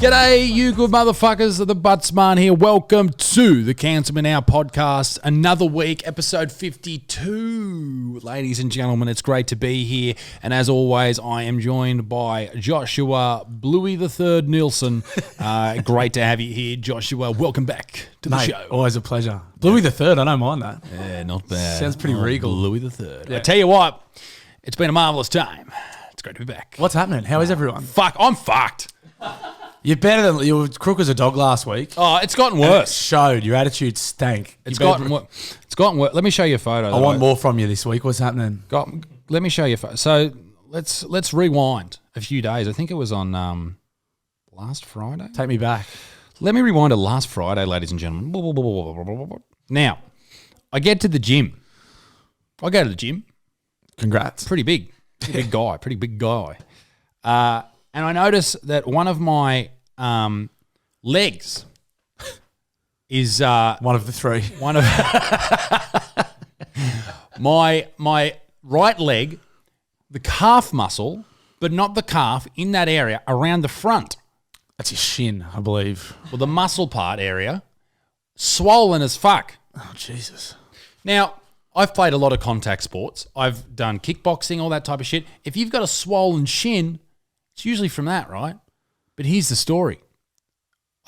G'day, you good motherfuckers. The Buttsman here. Welcome to the Cancel Me Now podcast. Another week, episode 52. Ladies and gentlemen, it's great to be here. And as always, I am joined by Joshua Bluey the Third Nielsen. Great to have you here, Joshua. Welcome back to the show. Always a pleasure. Bluey the Third, I don't mind that. Yeah, not bad. Sounds pretty regal. Bluey the Third. Yeah. I tell you what, it's been a marvellous time. It's great to be back. What's happening? How is everyone? I'm fucked. You're better than you were crook as a dog last week. Oh, it's gotten worse. It showed your attitude stank. It's gotten worse. It's gotten worse. Let me show you a photo. I want more from you this week. What's happening? Let me show you a photo. So let's rewind a few days. I think it was on last Friday. Take me back. Let me rewind to last Friday, ladies and gentlemen. Now, I get to the gym. I go to the gym. Congrats. Pretty big guy. And I notice that one of my legs is one of the three. One of my right leg, the calf muscle, but not the calf, in that area around the front. That's your shin, I believe. Well, the muscle part area, swollen as fuck. Oh, Jesus. Now, I've played a lot of contact sports. I've done kickboxing, all that type of shit. If you've got a swollen shin, it's usually from that, right? But here's the story.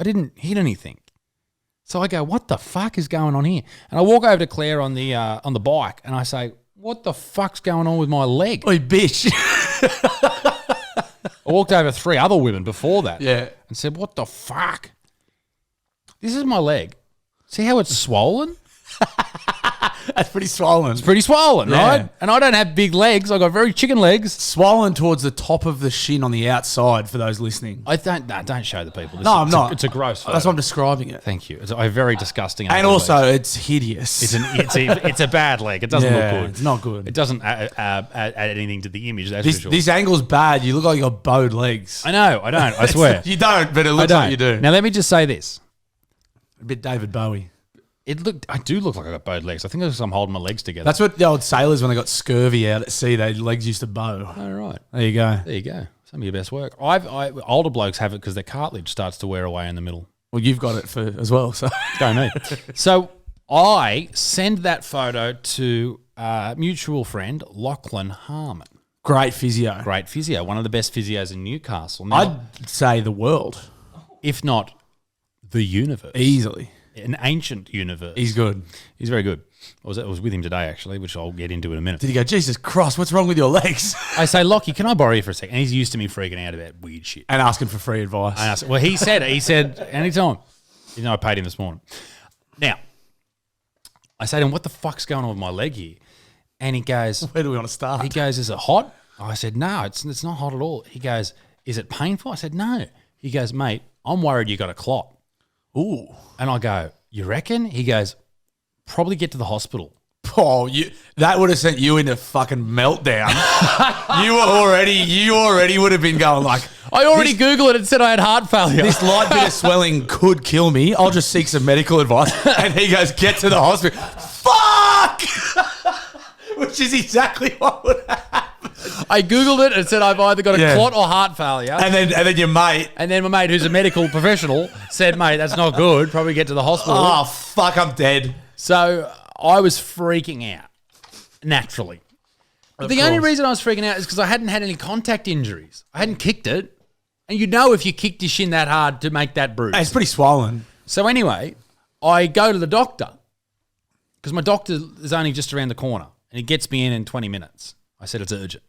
I didn't hit anything. So I go, what the fuck is going on here? And I walk over to Claire on the bike and I say, what the fuck's going on with my leg? Oi, bitch. I walked over 3 other women before that. Yeah. And said, what the fuck? This is my leg. See how it's swollen? That's pretty swollen. It's pretty swollen, Yeah. right? And I don't have big legs. I've got very chicken legs. Swollen towards the top of the shin on the outside for those listening. Don't show the people. I'm not. It's a gross photo. That's why I'm describing it. Thank you. It's a very disgusting. And also, it's hideous. It's a bad leg. It doesn't look good. It's not good. It doesn't add anything to the image. That's for sure. This angle's bad. You look like you got bowed legs. I know. I don't. I swear. You don't, but it looks like you do. Now let me just say this. A bit David Bowie. I do look like I got bowed legs. I think it's because I'm holding my legs together. That's what the old sailors, when they got scurvy out at sea, their legs used to bow. Oh, right. There you go. There you go. Some of your best work. Older blokes have it because their cartilage starts to wear away in the middle. Well, you've got it as well. So Go me. So I send that photo to a mutual friend, Lachlan Harmon. Great physio. Great physio. One of the best physios in Newcastle. Now, I'd say the world. if not the universe. Easily. An ancient universe. He's good. He's very good. I was with him today, actually, which I'll get into in a minute. Did he go, Jesus Christ, what's wrong with your legs? I say, Lockie, can I borrow you for a second? And he's used to me freaking out about weird shit. And asking for free advice. And I said, well, he said, anytime. You know, I paid him this morning. Now, I say to him, what the fuck's going on with my leg here? And he goes, Where do we want to start? He goes, is it hot? I said, no, it's not hot at all. He goes, is it painful? I said, no. He goes, mate, I'm worried you got a clot. Ooh. And I go, you reckon? He goes, probably get to the hospital. Oh, that would have sent you into fucking meltdown. you already would have been going like, I already Googled it and said I had heart failure. this light bit of swelling could kill me. I'll just seek some medical advice. And he goes, get to the hospital. Fuck! Which is exactly what would happen. I Googled it and said I've either got a clot or heart failure. And then your mate. And then my mate, who's a medical professional, said, mate, that's not good. Probably get to the hospital. Oh, fuck, I'm dead. So I was freaking out, naturally. But the only reason I was freaking out is because I hadn't had any contact injuries. I hadn't kicked it. And you know if you kicked your shin that hard to make that bruise. Hey, it's pretty swollen. So anyway, I go to the doctor because my doctor is only just around the corner and he gets me in 20 minutes. I said it's urgent.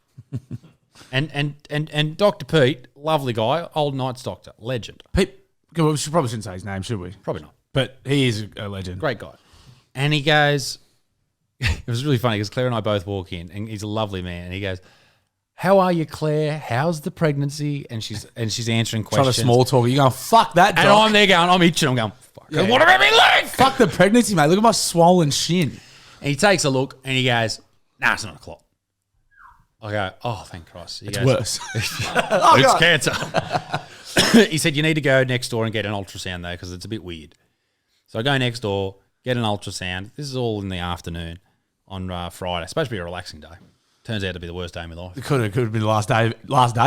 and Dr. Pete, lovely guy, old Knights doctor, legend. Pete, we probably shouldn't say his name, should we? Probably not. But he is a legend. Great guy. And he goes, it was really funny because Claire and I both walk in and he's a lovely man. And he goes, how are you, Claire? How's the pregnancy? And she's answering questions. Trying to small talk. You're going, fuck that, doc. And I'm there going, I'm itching. I'm going, fuck. Yeah. What about me leg? Fuck the pregnancy, mate. Look at my swollen shin. And he takes a look and he goes, nah, it's not a clot. I go, oh, thank Christ. It's worse. It's cancer. He said, you need to go next door and get an ultrasound, though, because it's a bit weird. So I go next door, get an ultrasound. This is all in the afternoon on Friday. It's supposed to be a relaxing day. Turns out to be the worst day of my life. It could have been the last day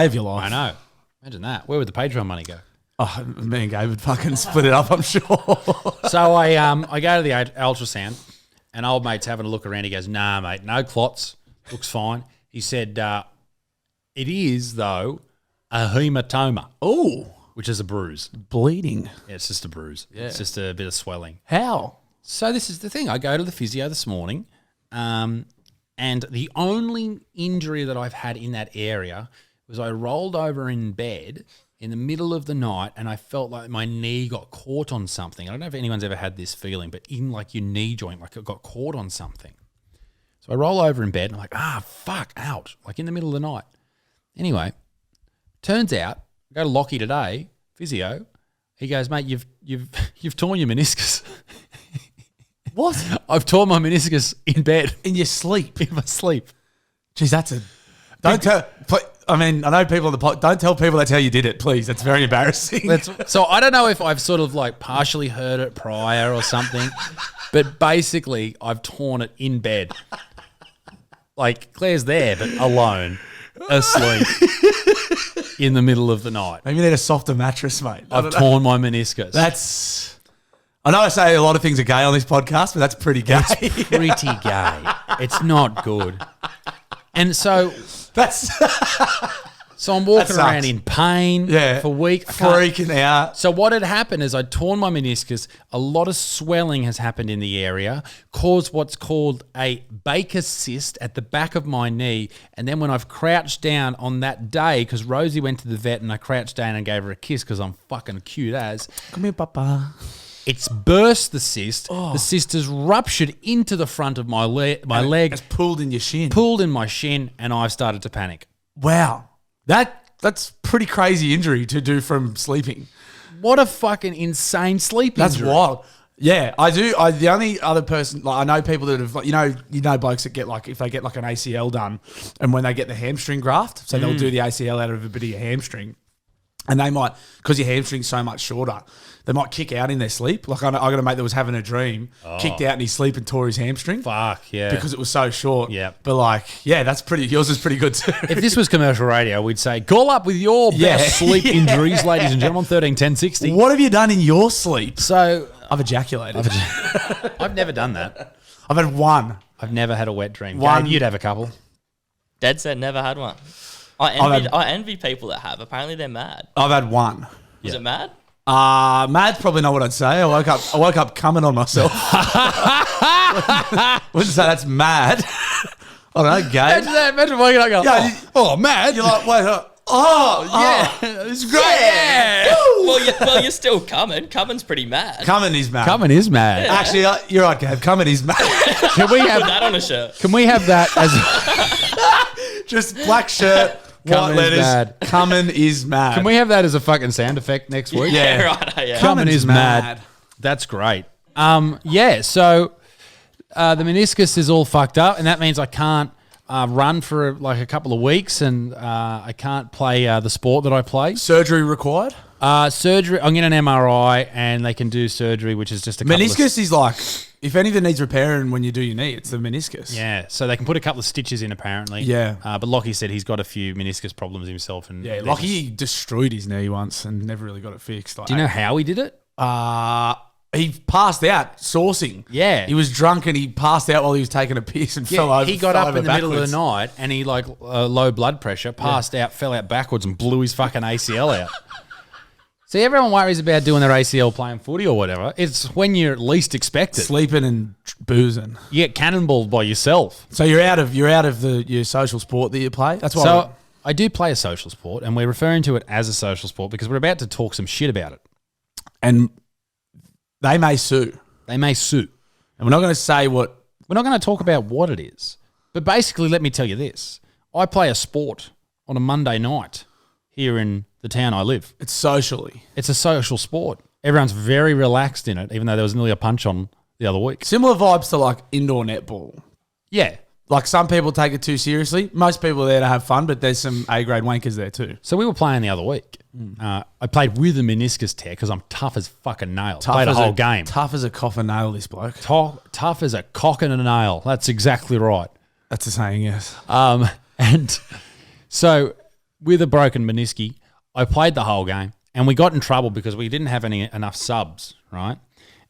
of your life. I know. Imagine that. Where would the Patreon money go? Oh, me and Gabe would fucking split it up, I'm sure. So I go to the ultrasound, and old mate's having a look around. He goes, "Nah, mate, no clots. Looks fine." He said, "It is though a hematoma." Oh, which is a bruise. bleeding. Yeah, it's just a bruise. Yeah. It's just a bit of swelling. How? So this is the thing. I go to the physio this morning, and the only injury that I've had in that area was I rolled over in bed in the middle of the night, and I felt like my knee got caught on something. I don't know if anyone's ever had this feeling, but in like your knee joint, like it got caught on something. So I roll over in bed, and I'm like, fuck, ouch, like in the middle of the night. Anyway, turns out, I go to Lockie today, physio. He goes, "Mate, you've torn your meniscus." What? I've torn my meniscus in bed. In your sleep? In my sleep. Jeez, that's a... Don't tell... I mean, I know people on the pod... Don't tell people that's how you did it, please. That's very embarrassing. So I don't know if I've sort of like partially heard it prior or something, but basically I've torn it in bed. Like Claire's there, but alone, asleep, in the middle of the night. Maybe you need a softer mattress, mate. I've torn my meniscus. That's... I know I say a lot of things are gay on this podcast, but that's pretty gay. It's pretty gay. It's not good. And so... So I'm walking around in pain for weeks. Freaking out. So what had happened is I'd torn my meniscus. A lot of swelling has happened in the area, caused what's called a Baker's cyst at the back of my knee. And then when I've crouched down on that day, because Rosie went to the vet and I crouched down and gave her a kiss because I'm fucking cute as. Come here, Papa. It's burst the cyst. The cyst has ruptured into the front of my leg. It's pulled in your shin. Pulled in my shin, and I've started to panic. Wow. That's pretty crazy injury to do from sleeping. What a fucking insane sleep injury. That's wild. Yeah, I do. The only other person, like I know people that have, like, you know blokes that get like, if they get like an ACL done and when they get the hamstring graft, so they'll do the ACL out of a bit of your hamstring. And they might, because your hamstring's so much shorter, they might kick out in their sleep. Like I got a mate that was having a dream, kicked out in his sleep and tore his hamstring. Fuck, yeah. Because it was so short. Yeah. But like, yeah, yours is pretty good too. If this was commercial radio, we'd say, call up with your best sleep injuries, ladies and gentlemen, 13 10 60. What have you done in your sleep? So I've ejaculated. I've never done that. I've had one. I've never had a wet dream. One. Gabe, you'd have a couple. Dead set, never had one. I envy people that have. Apparently they're mad. I've had one. Was it mad? Mad's probably not what I'd say. I woke up coming on myself. Wouldn't say that's mad. I don't know, gay. Imagine waking up and going, mad. You're like, wait, it's great. Yeah. Well, you're still coming. Cumming's pretty mad. Cumming is mad. Cumming is mad. Yeah. Actually, you're right, Gabe. Cumming is mad. Can we have Put that on a shirt. Can we have that as just black shirt, white Cumming is letters. mad. Cumming is mad. Can we have that as a fucking sound effect next week? Yeah, right. Yeah. Cumming is mad. That's great. So the meniscus is all fucked up, and that means I can't run for like a couple of weeks, and I can't play the sport that I play. Surgery required? Surgery. I'm getting an MRI, and they can do surgery, which is just a couple meniscus is like, if anything needs repairing when you do your knee, it's the meniscus. Yeah, so they can put a couple of stitches in apparently. Yeah. But Lockie said he's got a few meniscus problems himself. And Yeah, Lockie destroyed his knee once and never really got it fixed. Like, do you know how he did it? he passed out sourcing. Yeah. He was drunk and he passed out while he was taking a piss and fell over. He got up in the middle of backwards. the night and he low blood pressure, passed out, fell out backwards and blew his fucking ACL out. See, everyone worries about doing their ACL playing footy or whatever. It's when you're least expected. Sleeping and boozing. You get cannonballed by yourself. So you're out of your social sport that you play. That's why. So I do play a social sport, and we're referring to it as a social sport because we're about to talk some shit about it. And they may sue. They may sue. And we're not going to say what. We're not going to talk about what it is. But basically, let me tell you this. I play a sport on a Monday night here in the town I live. It's socially. It's a social sport. Everyone's very relaxed in it, even though there was nearly a punch on the other week. Similar vibes to like indoor netball. Yeah. Like some people take it too seriously. Most people are there to have fun, but there's some A-grade wankers there too. So we were playing the other week. I played with a meniscus tear because I'm tough as fucking nails. Played a whole game. Tough as a coffin nail, this bloke. Tough as a cock and a nail. That's exactly right. That's a saying, yes. And so with a broken meniscus, I played the whole game and we got in trouble because we didn't have enough subs, right?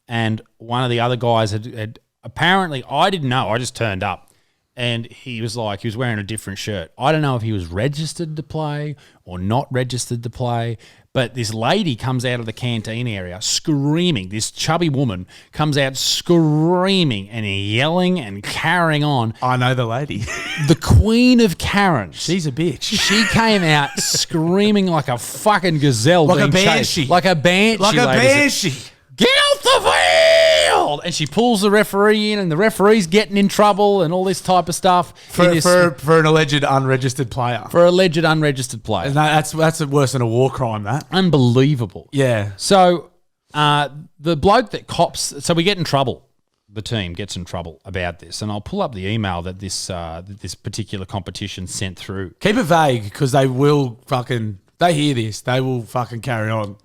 And one of the other guys had apparently, I didn't know, I just turned up. And he was wearing a different shirt. I don't know if he was registered to play or not registered to play, but this lady comes out of the canteen area screaming. This chubby woman comes out screaming and yelling and carrying on. I know the lady. The queen of Karens. She's a bitch. She came out screaming like a fucking gazelle. Like a being banshee. chased. Like a banshee. Like a ladies. banshee. Get off the field! And she pulls the referee in, and the referee's getting in trouble and all this type of stuff. For an alleged unregistered player. For alleged unregistered player. And that's worse than a war crime, that. Unbelievable. Yeah. So the bloke that cops... So we get in trouble. The team gets in trouble about this. And I'll pull up the email that this particular competition sent through. Keep it vague, because they will fucking... They hear this. They will fucking carry on.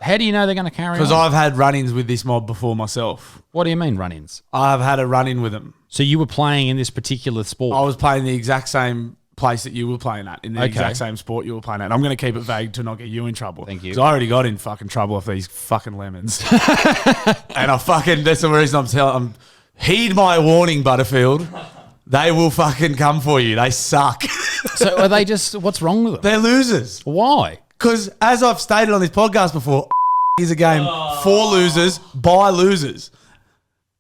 How do you know they're going to carry on? Because I've had run-ins with this mob before myself. What do you mean run-ins? I've had a run-in with them. So you were playing in this particular sport? I was playing the exact same place that you were playing at, in the exact same sport you were playing at. I'm going to keep it vague to not get you in trouble. Thank you. Because I already got in fucking trouble off these fucking lemons. And that's the reason I'm heed my warning, Butterfield. They will fucking come for you. They suck. So are they just... What's wrong with them? They're losers. Why? Because as I've stated on this podcast before, is a game for losers, by losers.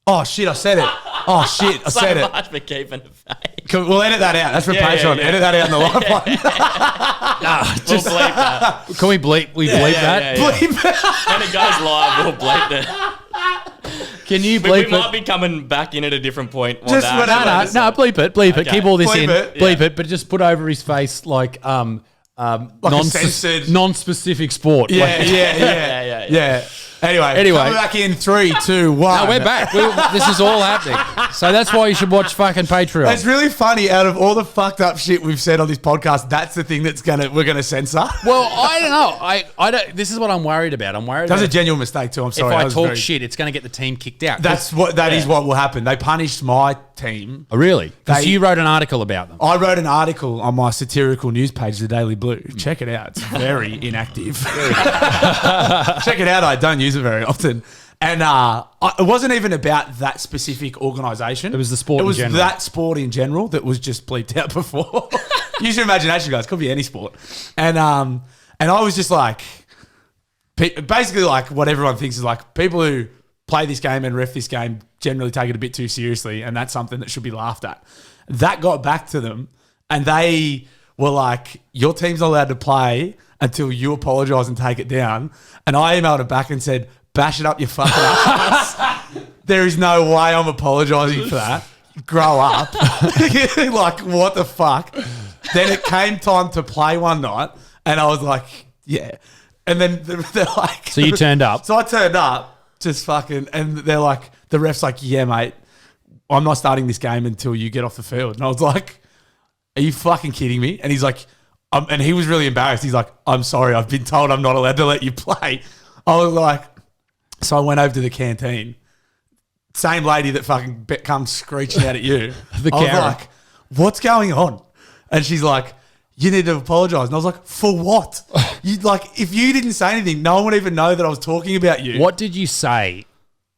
Oh, shit, I said it. Oh, shit, I said So it. much for keeping it vague. We'll edit that out. That's for Patreon. yeah. Edit that out in the live one. We'll bleep that. Can we bleep that? Yeah. Bleep it. When it goes live, we'll bleep it. Can you We bleep might it? be coming back in at a different point. while Just that- whatever. No, bleep it. Bleep it. Okay. Keep all this Bleep in. it, Bleep it, but just put over his face like censored- non-specific sport. Yeah, Like- yeah. Anyway, coming back in 3, 2, 1. No, we're back. This is all happening. So that's why you should watch fucking Patreon. It's really funny. Out of all the fucked up shit we've said on this podcast, that's the thing we're gonna censor. Well, I don't know. I don't. This is what I'm worried about. I'm worried. That was a about genuine mistake too. I'm sorry. if I was talk very- shit, it's going to get the team kicked out. That is what will happen. They punished my team. Oh, really? Because They- you wrote an article about them. I wrote an article on my satirical news page, The Daily Blue. Check it out. It's very inactive. Check it out. I don't use it very often. And it wasn't even about that specific organisation. It was the sport It in was general. that sport in general that was just bleeped out before. Use your imagination, guys. Could be any sport. And I was just like, basically like what everyone thinks is like people who play this game and ref this game generally take it a bit too seriously, and that's something that should be laughed at. That got back to them, and they were like, your team's not allowed to play until you apologise and take it down. And I emailed it back and said, bash it up your fucking ass. There is no way I'm apologising for that. Grow up. Like, what the fuck? Then it came time to play one night, and I was like, yeah. And then they're like... So you turned up. So I turned up, just fucking... And they're like... The ref's like, yeah, mate, I'm not starting this game until you get off the field. And I was like, are you fucking kidding me? And he's like... and he was really embarrassed. He's like, I'm sorry, I've been told I'm not allowed to let you play. I was like... So I went over to the canteen. Same lady that fucking comes screeching out at you. The I was Karen. like, what's going on? And she's like, you need to apologise. And I was like, for what? You like, if you didn't say anything, no one would even know that I was talking about you. What did you say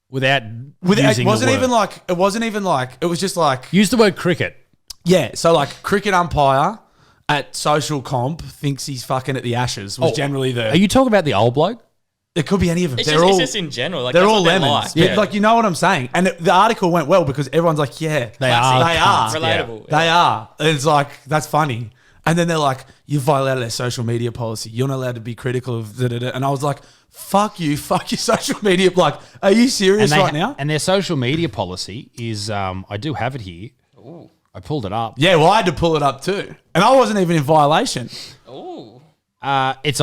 without It using wasn't the word? even like, it was just like, Use the word cricket. yeah. So like cricket umpire at social comp thinks he's fucking at the Ashes was generally the, Are you talking about the old bloke? it could be any of them. It's just in general. Like, they're that's all what lemons. Like. Yeah. Like, you know what I'm saying? And the article went well because everyone's like, yeah. They are. They are. Relatable. They are. And it's like, that's funny. And then they're like, you violated their social media policy. You're not allowed to be critical of da-da-da. And I was like, fuck you. Fuck your social media. Like, are you serious right now? And their social media policy is, I do have it here. Ooh. I pulled it up. Yeah, well, I had to pull it up too. And I wasn't even in violation. Ooh. It's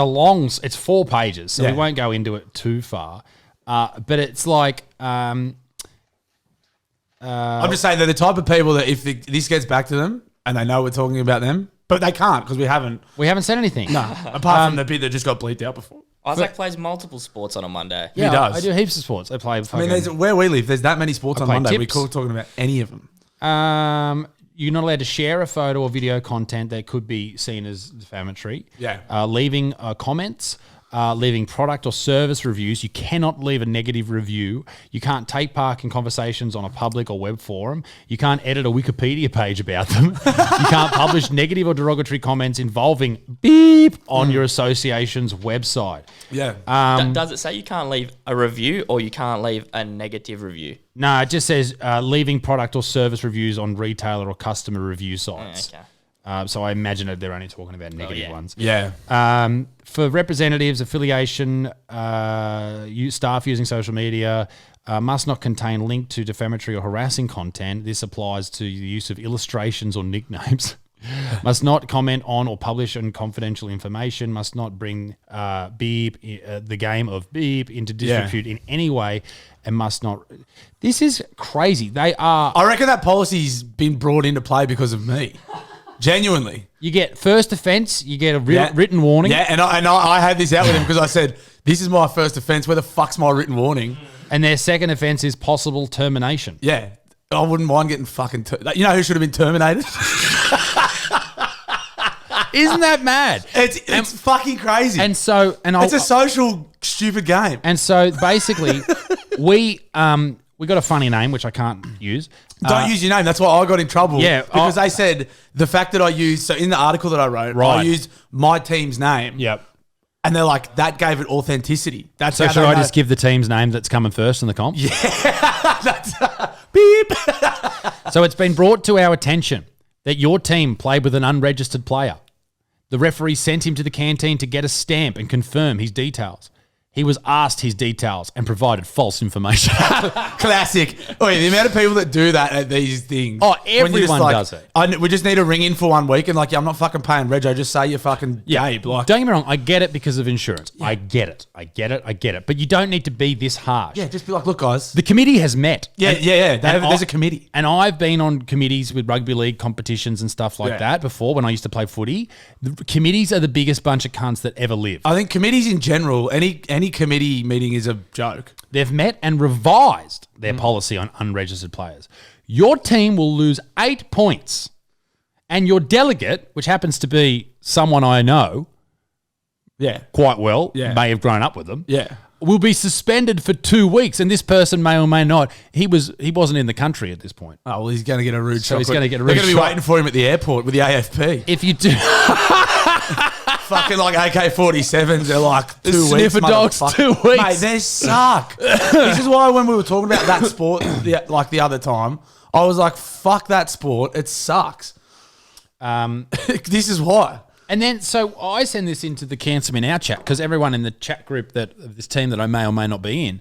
4 pages, so Yeah. we won't go into it too far. But it's like, I'm just saying they're the type of people that if this gets back to them and they know we're talking about them, but they can't because we haven't. we haven't said anything. No, apart from the bit that just got bleeped out before. Isaac plays multiple sports on a Monday. Yeah, He does. I do heaps of sports. I play. I mean, where we live, there's that many sports on play Monday. We tips. could talking about any of them. You're not allowed to share a photo or video content that could be seen as defamatory. Yeah. Leaving comments. leaving product or service reviews. You cannot leave a negative review. You can't take part in conversations on a public or web forum. You can't edit a Wikipedia page about them. You can't publish negative or derogatory comments involving beep on your association's website. Yeah. Does it say you can't leave a review or you can't leave a negative review? No, it just says leaving product or service reviews on retailer or customer review sites. Okay. So I imagine that they're only talking about negative ones. Yeah. For representatives, affiliation, staff using social media must not contain link to defamatory or harassing content. This applies to the use of illustrations or nicknames. Must not comment on or publish confidential information. Must not bring the game of beep into disrepute in any way, and must not. This is crazy. They are. I reckon that policy's been brought into play because of me. Genuinely. You get first offence, you get a written warning. Yeah, and I had this out with him because I said, this is my first offence. Where the fuck's my written warning? And their second offence is possible termination. Yeah. I wouldn't mind getting fucking... you know who should have been terminated? Isn't that mad? It's fucking crazy. It's a social stupid game. And so basically, we got a funny name, which I can't use. Don't use your name. That's why I got in trouble. Yeah. Because they said the fact that I used... So in the article that I wrote, I used my team's name. Yep. And they're like, that gave it authenticity. That's so how should I just give the team's name that's coming first in the comp? Yeah. That's... beep. So it's been brought to our attention that your team played with an unregistered player. The referee sent him to the canteen to get a stamp and confirm his details. He was asked his details and provided false information. Classic. Wait, the amount of people that do that at these things. Oh, everyone does it. We just need to ring in for 1 week and I'm not fucking paying Rego. Just say you're fucking Gabe. Don't get me wrong. I get it because of insurance. Yeah. I get it. But you don't need to be this harsh. Yeah, just be like, look, guys. The committee has met. Yeah. There's a committee. And I've been on committees with rugby league competitions and stuff like that before when I used to play footy. The committees are the biggest bunch of cunts that ever lived. I think committees in general, any committee meeting is a joke. They've met and revised their policy on unregistered players. Your team will lose 8 points, and your delegate, which happens to be someone I know quite well, may have grown up with them, will be suspended for 2 weeks, and this person may or may not. He wasn't in the country at this point. Oh, well, he's going to get a rude shock. He's going to get a rude They're going to be waiting for him at the airport with the AFP. If you do... Fucking like AK-47s, they're like 2 weeks. Sniffer dogs, 2 weeks. Mate, they suck. This is why when we were talking about that sport the other time, I was like, fuck that sport. It sucks. This is why. And then, so I send this into the Cancel Me Now chat because everyone in the chat group of this team that I may or may not be in,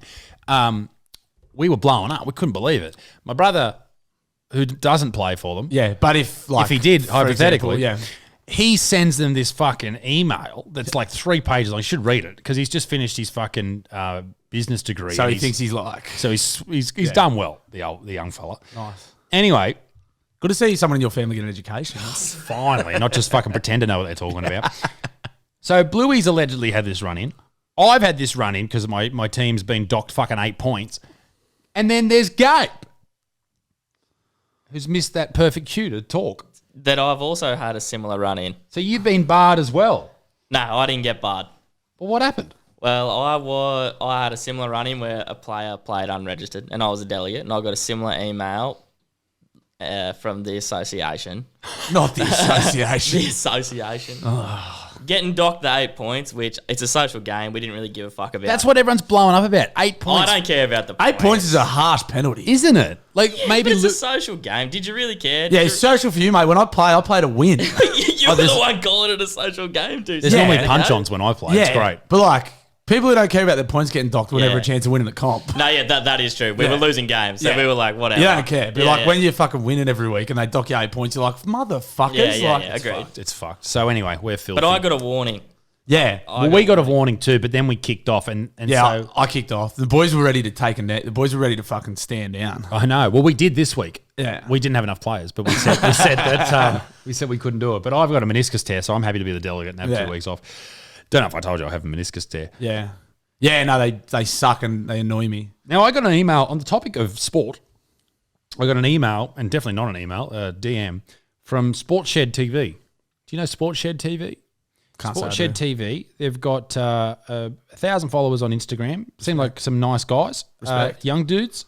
we were blowing up. We couldn't believe it. My brother, who doesn't play for them. Yeah, but if he did, hypothetically, example, he sends them this fucking email that's like 3 pages. I should read it because he's just finished his fucking business degree. So he thinks he's like... So he's done well, the young fella. Nice. Anyway... Good to see someone in your family get an education. Finally, not just fucking pretend to know what they're talking about. So Bluey's allegedly had this run-in. I've had this run-in because my team's been docked fucking 8 points. And then there's Gabe, who's missed that perfect cue to talk. That I've also had a similar run-in. So you've been barred as well? No, I didn't get barred. Well, what happened? Well, I had a similar run-in where a player played unregistered and I was a delegate and I got a similar email from the association. Not the association. The association. Getting docked the 8 points, which it's a social game. We didn't really give a fuck about. That's what everyone's blowing up about. 8 points. I don't care about the 8 points is a harsh penalty. Isn't it? Like maybe it's a social game. Did you really care? Yeah, it's social for you, mate. When I play to win. You're the one calling it a social game, dude. There's normally punch-ons when I play. It's great. But like, people who don't care about their points getting docked would have a chance of winning the comp. No, that is true. We were losing games, so we were like, whatever. You don't care. But when you're fucking winning every week and they dock you 8 points, you're like, motherfuckers. Agreed. It's fucked. So anyway, we're filthy. But I got a warning. Yeah. We got a warning too, but then we kicked off and so... I kicked off. The boys were ready to take a net. The boys were ready to fucking stand down. I know. Well, we did this week. Yeah. We didn't have enough players, but we said that we said we couldn't do it. But I've got a meniscus tear, so I'm happy to be the delegate and have 2 weeks off. Don't know if I told you I have a meniscus tear. Yeah. Yeah, no, they suck and they annoy me. Now, I got an email on the topic of sport. I got an email, and definitely not an email, DM, from Sportshed TV. Do you know Sportshed TV? Can't say I Sports Shed do. TV. They've got 1,000 followers on Instagram. Seem like some nice guys, Respect. young dudes.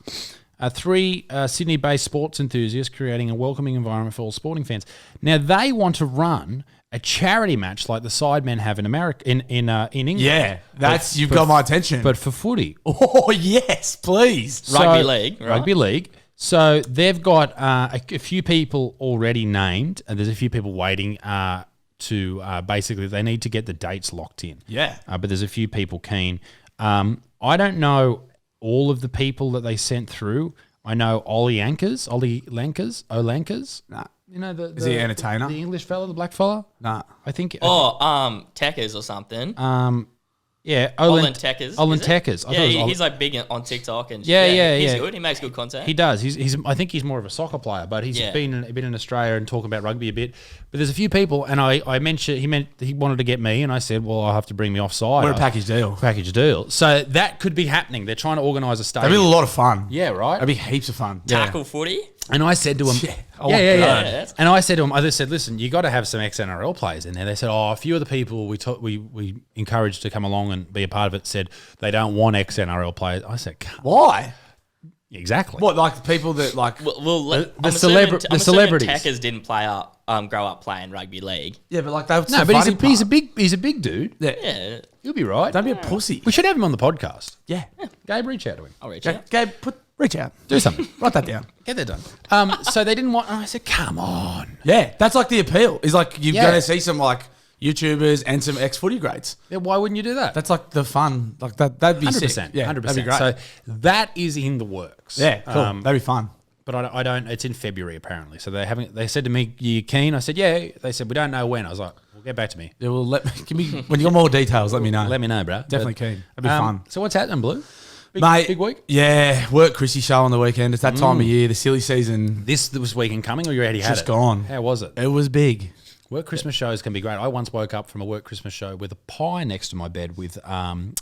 3 Sydney-based sports enthusiasts creating a welcoming environment for all sporting fans. Now they want to run a charity match like the Sidemen have in America, in England. Yeah, that's you've but- got my attention. but for footy. oh yes, please. Rugby league, right? Rugby league. So they've got a few people already named, and there's a few people waiting to basically they need to get the dates locked in. Yeah. But there's a few people keen. I don't know all of the people that they sent through. I know Ollie Lankers. Nah. You know Is he an entertainer? The English fella, the black fella. Nah. I think. Techers or something. Yeah, Olin Techers. Olin is it? Techers. I thought Yeah, it was Olin- he's like big on TikTok and Yeah, He's yeah. good. He makes good content. He does. He's. I think he's more of a soccer player, but he's Yeah. been in Australia and talking about rugby a bit. But there's a few people, and I mentioned he wanted to get me, and I said, well, I'll have to bring me offside. What a package deal. Package deal. So that could be happening. They're trying to organise a stadium. That'd be a lot of fun. Yeah, right. That'd be heaps of fun. Tackle footy. And I said to him, I want that. And I said to him, I just said, listen, you got to have some ex-NRL players in there. They said, a few of the people we encouraged to come along and be a part of it said they don't want ex-NRL players. I said, Why? exactly. What, like the people that like? The celebrities. Techers didn't play up, grow up playing rugby league. Yeah, but like that's No, the but funny he's a big dude. Yeah. Yeah, He'll be right. Don't be a pussy. We should have him on the podcast. Yeah. Gabe, reach out to him. I'll reach Gabe, out. reach out. Do something. Write that down. Get that done. So they didn't want. And I said, come on. Yeah, that's like the appeal. Is like you're Yeah. going to see some like YouTubers and some ex-footy greats. Yeah, why wouldn't you do that? That's like the fun. Like that'd be 100%. sick. Yeah, 100%. that'd be great. So that is in the works. yeah, cool. That'd be fun. But I don't. It's in February apparently. So they said to me, "You keen?" I said, "Yeah." They said, "We don't know when." I was like, "Well, get back to me. Yeah, well, give me when you got more details. Let me know. Let me know, bro." Definitely keen. That'd be fun. So what's happening, Blue? Mate, big week. Yeah, work Chrissy show on the weekend. It's that time of year. The silly season This weekend coming, or you already had just it? gone. How was it? It was big. Work Christmas shows can be great. I once woke up from a work Christmas show with a pie next to my bed with A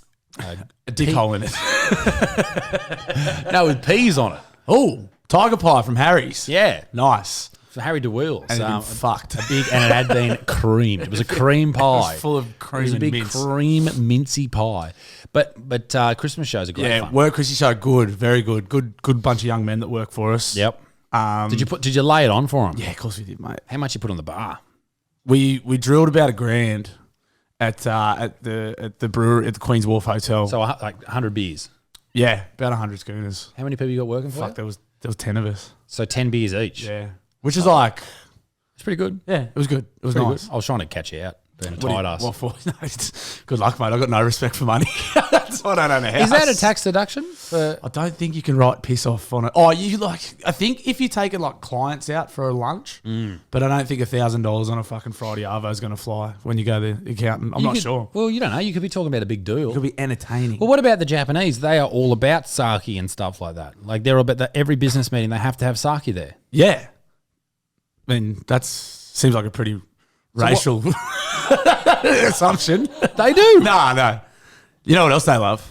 dick hole in it. no, with peas on it. Oh, tiger pie from Harry's. Yeah, Nice. for Harry DeWheels. And it had been fucked. Big, and it had been creamed. It was a cream pie. full of cream It was a and big mince. cream mincy pie. But Christmas shows are great Yeah, fun. work Chrissy show good, very good. Good bunch of young men that work for us. Yep. Um, Did you lay it on for them? Yeah, of course we did, mate. How much you put on the bar? We drilled about $1,000 at the brewery at the Queen's Wharf Hotel. So like 100 beers. yeah, about 100 schooners. How many people you got working for? Fuck, you? there was 10 of us. So 10 beers each. Yeah, which is like, It's pretty good. yeah, it was good. It was Pretty nice. good. I was trying to catch you out. Being a What do you- tight ass. What for? No, good luck, mate. I got no respect for money. That's why I don't own a house. Is that a tax deduction? I don't think you can write piss off on it. Oh, you like? I think if you're taking like clients out for a lunch, but I don't think $1,000 on a fucking Friday Arvo is going to fly when you go to the accountant. I'm not sure. Well, you don't know. You could be talking about a big deal. It could be entertaining. Well, what about the Japanese? They are all about sake and stuff like that. Like they're all about that. Every business meeting, they have to have sake there. Yeah, I mean that seems like a pretty racial assumption. They do. No. You know what else they love?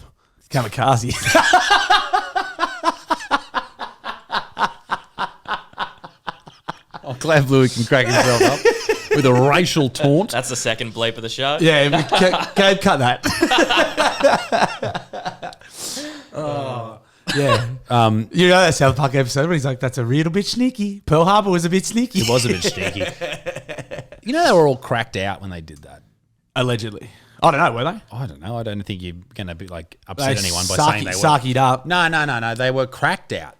Kamikaze. I'm glad Bluey can crack himself up with a racial taunt. That's the second bleep of the show. Yeah, Gabe, cut that. Yeah. You know that South Park episode where he's like, that's a real bit sneaky. Pearl Harbor was a bit sneaky. It was a bit sneaky. You know they were all cracked out when they did that. Allegedly. I don't know, were they? I don't know. I don't think you're going to be like upset They anyone by sarky- saying they were. sarkied up. No. They were cracked out.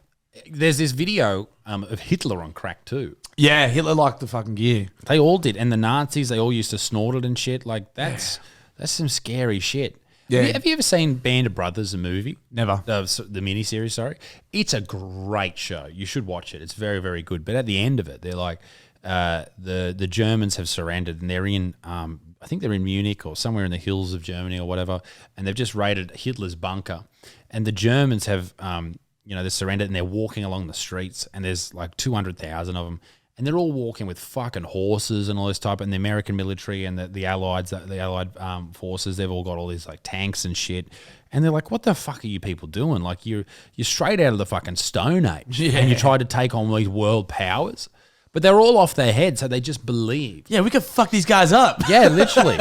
There's this video of Hitler on crack too. Yeah, Hitler liked the fucking gear. They all did, and the Nazis, they all used to snort it and shit. Like that's some scary shit. Yeah. Have you ever seen Band of Brothers, the movie? Never. The miniseries, sorry. It's a great show. You should watch it. It's very, very good. But at the end of it, they're like, the Germans have surrendered, and they're in, I think they're in Munich or somewhere in the hills of Germany or whatever, and they've just raided Hitler's bunker, and the Germans have, they're surrendered, and they're walking along the streets, and there's like 200,000 of them. And they're all walking with fucking horses and all this type, and the American military and the Allied forces, they've all got all these like tanks and shit. And they're like, what the fuck are you people doing? Like you're straight out of the fucking Stone Age, and you try to take on these world powers. But they're all off their head, so they just believe. Yeah, we could fuck these guys up. Yeah, literally.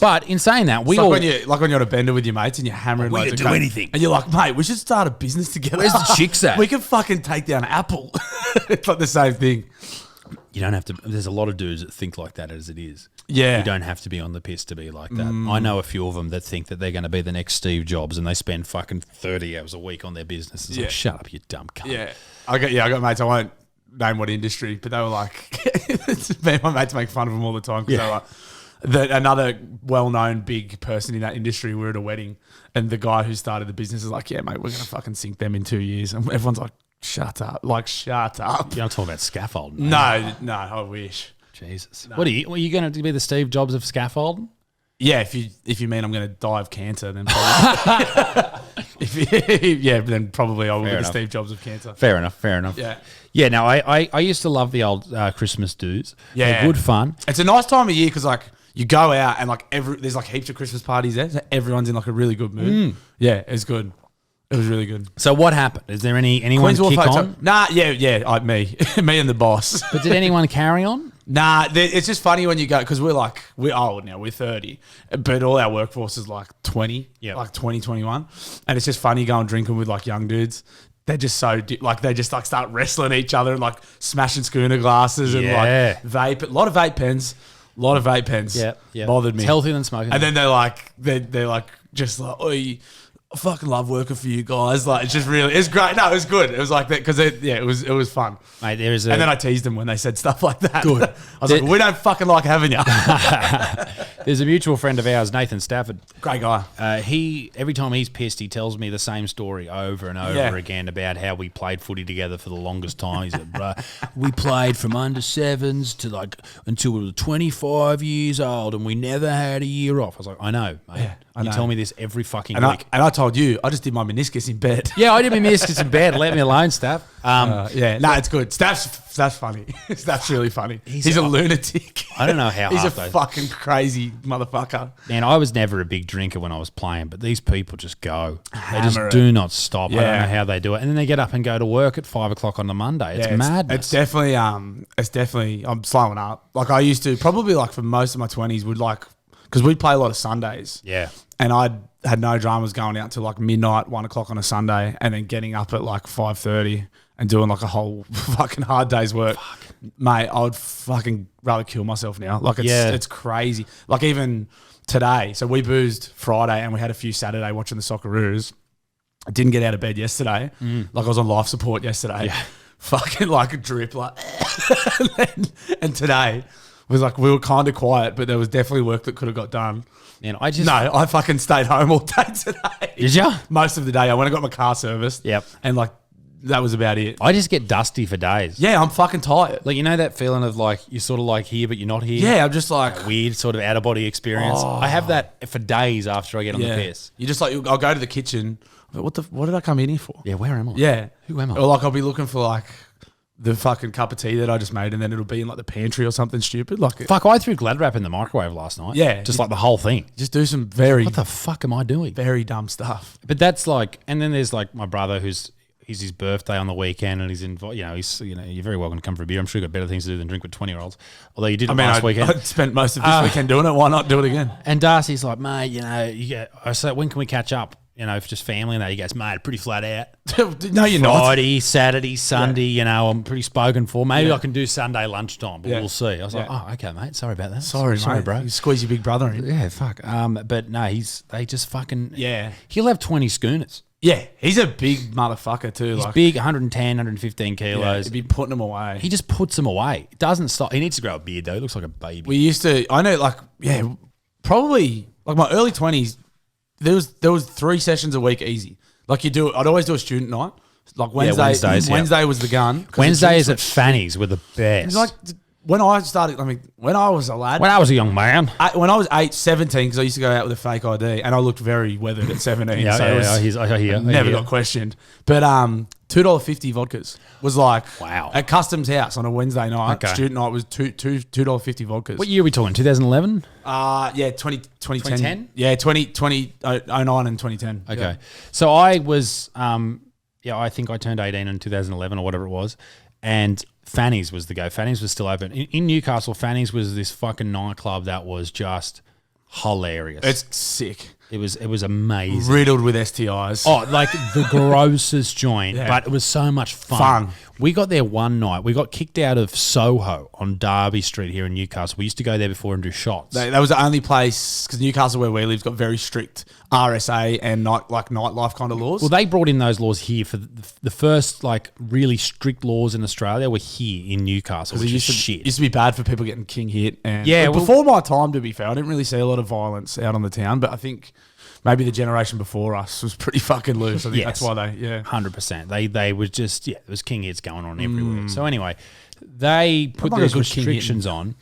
But in saying that, we It's all... when you're on a bender with your mates and you're hammering We loads could of do coke. anything. And you're like, mate, we should start a business together. Where's the chicks at? We could fucking take down Apple. It's like the same thing. You don't have to... There's a lot of dudes that think like that as it is. Yeah. You don't have to be on the piss to be like that. I know a few of them that think that they're going to be the next Steve Jobs and they spend fucking 30 hours a week on their business. It's like, shut up, you dumb cunt. Yeah. I got mates, I won't name what industry, but they were like, me and my mates make fun of them all the time because they were like, another well-known big person in that industry. We're at a wedding and the guy who started the business is like, yeah, mate, we're going to fucking sink them in 2 years. And everyone's like, shut up. Like, shut up. You're not talking about scaffolding. Mate. No, I wish. Jesus. No. What are you going to be the Steve Jobs of scaffolding? Yeah, if you mean I'm going to die of cancer, then probably. Then probably I will be the Steve Jobs of cancer. Fair enough. Yeah. Yeah, no, I used to love the old Christmas dues. Yeah. They're good fun. It's a nice time of year because, like, you go out and, like, there's, like, heaps of Christmas parties there. So everyone's in, like, a really good mood. Yeah, it's good. It was really good. So what happened? Is there anyone kick on? Nah, yeah, me. Me and the boss. But did anyone carry on? Nah, it's just funny when you go, because we're old now, we're 30, but all our workforce is like 20, like 20, 21. And it's just funny going drinking with like young dudes. They're just so, they just like start wrestling each other and like smashing schooner glasses and like vape. A lot of vape pens. Yeah. Bothered me. It's healthier than smoking. And then they're like, just like, oh, I fucking love working for you guys. Like, it's just really, it's great. No, it was good. It was like that because it was fun. Mate, and then I teased them when they said stuff like that. Good. I was like, we don't fucking like having you. There's a mutual friend of ours, Nathan Stafford. Great guy. Every time he's pissed, he tells me the same story over and over again about how we played footy together for the longest time. He said, bro, we played from under sevens to like until we were 25 years old and we never had a year off. I was like, I know, mate. Yeah, I know. You tell me this every fucking week. And I told you, I just did my meniscus in bed. Yeah, I did my meniscus in bed. Let me alone, Staff. It's good. Staff's funny. Staff's really funny. He's a lunatic. I don't know how. He's a fucking crazy motherfucker. Man, I was never a big drinker when I was playing, but these people just go. They just Hammer it. do not stop. I don't Yeah. know how they do it. And then they get up and go to work at 5 o'clock on the Monday. It's madness. It's definitely, I'm slowing up. Like I used to, probably like for most of my 20s, because we'd play a lot of Sundays. Yeah. And I had no dramas going out till like midnight, 1 o'clock on a Sunday, and then getting up at like 5:30 and doing like a whole fucking hard day's work. Mate, I would fucking rather kill myself now. Like it's crazy. Like even today, so we boozed Friday and we had a few Saturday watching the Socceroos. I didn't get out of bed yesterday. Like I was on life support yesterday. Yeah. Fucking like a drip, like and today was like we were kind of quiet, but there was definitely work that could have got done. And I fucking stayed home all day today. Did ya? Most of the day. I went and got my car serviced. Yep. And like that was about it. I just get dusty for days. Yeah, I'm fucking tired. Like, you know that feeling of like, you're sort of like here, but you're not here? Yeah, I'm just like... A weird sort of out-of-body experience. Oh. I have that for days after I get on the piss. You just like, I'll go to the kitchen. What did I come in here for? Yeah, where am I? Yeah. Who am I? Or like I'll be looking for like the fucking cup of tea that I just made and then it'll be in like the pantry or something stupid. Like Fuck, I threw Glad Wrap in the microwave last night. Yeah. Just like the whole thing. Just do some very... What the fuck am I doing? Very dumb stuff. But that's like... And then there's like my brother who's... It's his birthday on the weekend, and he's you're very welcome to come for a beer. I'm sure you've got better things to do than drink with 20-year-olds. Although you did it last weekend. I spent most of this weekend doing it. Why not do it again? And Darcy's like, mate, I said, when can we catch up? For just family and that. He goes, mate, pretty flat out. No, you're not. Friday, Saturday, Sunday, I'm pretty spoken for. Maybe I can do Sunday lunchtime, but we'll see. I was like, oh, okay, mate. Sorry about that. Sorry, mate. bro. You squeeze your big brother in. Yeah, fuck. But no, they just fucking... Yeah. He'll have 20 schooners. Yeah, he's a big motherfucker too. He's big, 110, 115 kilos. He'd be putting them away. He just puts them away. It doesn't stop. He needs to grow a beard though. He looks like a baby. We used to, I know, probably like my early 20s, there was 3 sessions a week easy. Like I'd always do a student night. Like Wednesday, Wednesday was the gun. Wednesdays at Fanny's were the best. Like when I started, when I was a lad. When I was a young man. When I was 17, because I used to go out with a fake ID, and I looked very weathered at 17. I hear. Never got questioned. But $2.50 vodkas was like at Customs House on a Wednesday night. Okay. Student night was $2.50 vodkas. What year are we talking? 2011? 2010. Yeah, 2009 and 2010. Okay. Yeah. So I was, I think I turned 18 in 2011 or whatever it was. And Fanny's was the go. Fanny's was still open. In Newcastle, Fanny's was this fucking nightclub that was just hilarious. It's sick. It was amazing. Riddled with STIs. Oh, like the grossest joint, but it was so much fun. We got there one night. We got kicked out of Soho on Derby Street here in Newcastle. We used to go there before and do shots. That was the only place, because Newcastle, where we live, got very strict RSA and nightlife kind of laws. Well, they brought in those laws here for the first like really strict laws in Australia were here in Newcastle, which is shit. It used to be bad for people getting king hit. And before my time, to be fair, I didn't really see a lot of violence out on the town, but I think maybe the generation before us was pretty fucking loose. I think that's why 100%. They were just, there was king hits going on everywhere. So anyway, they put these restrictions on,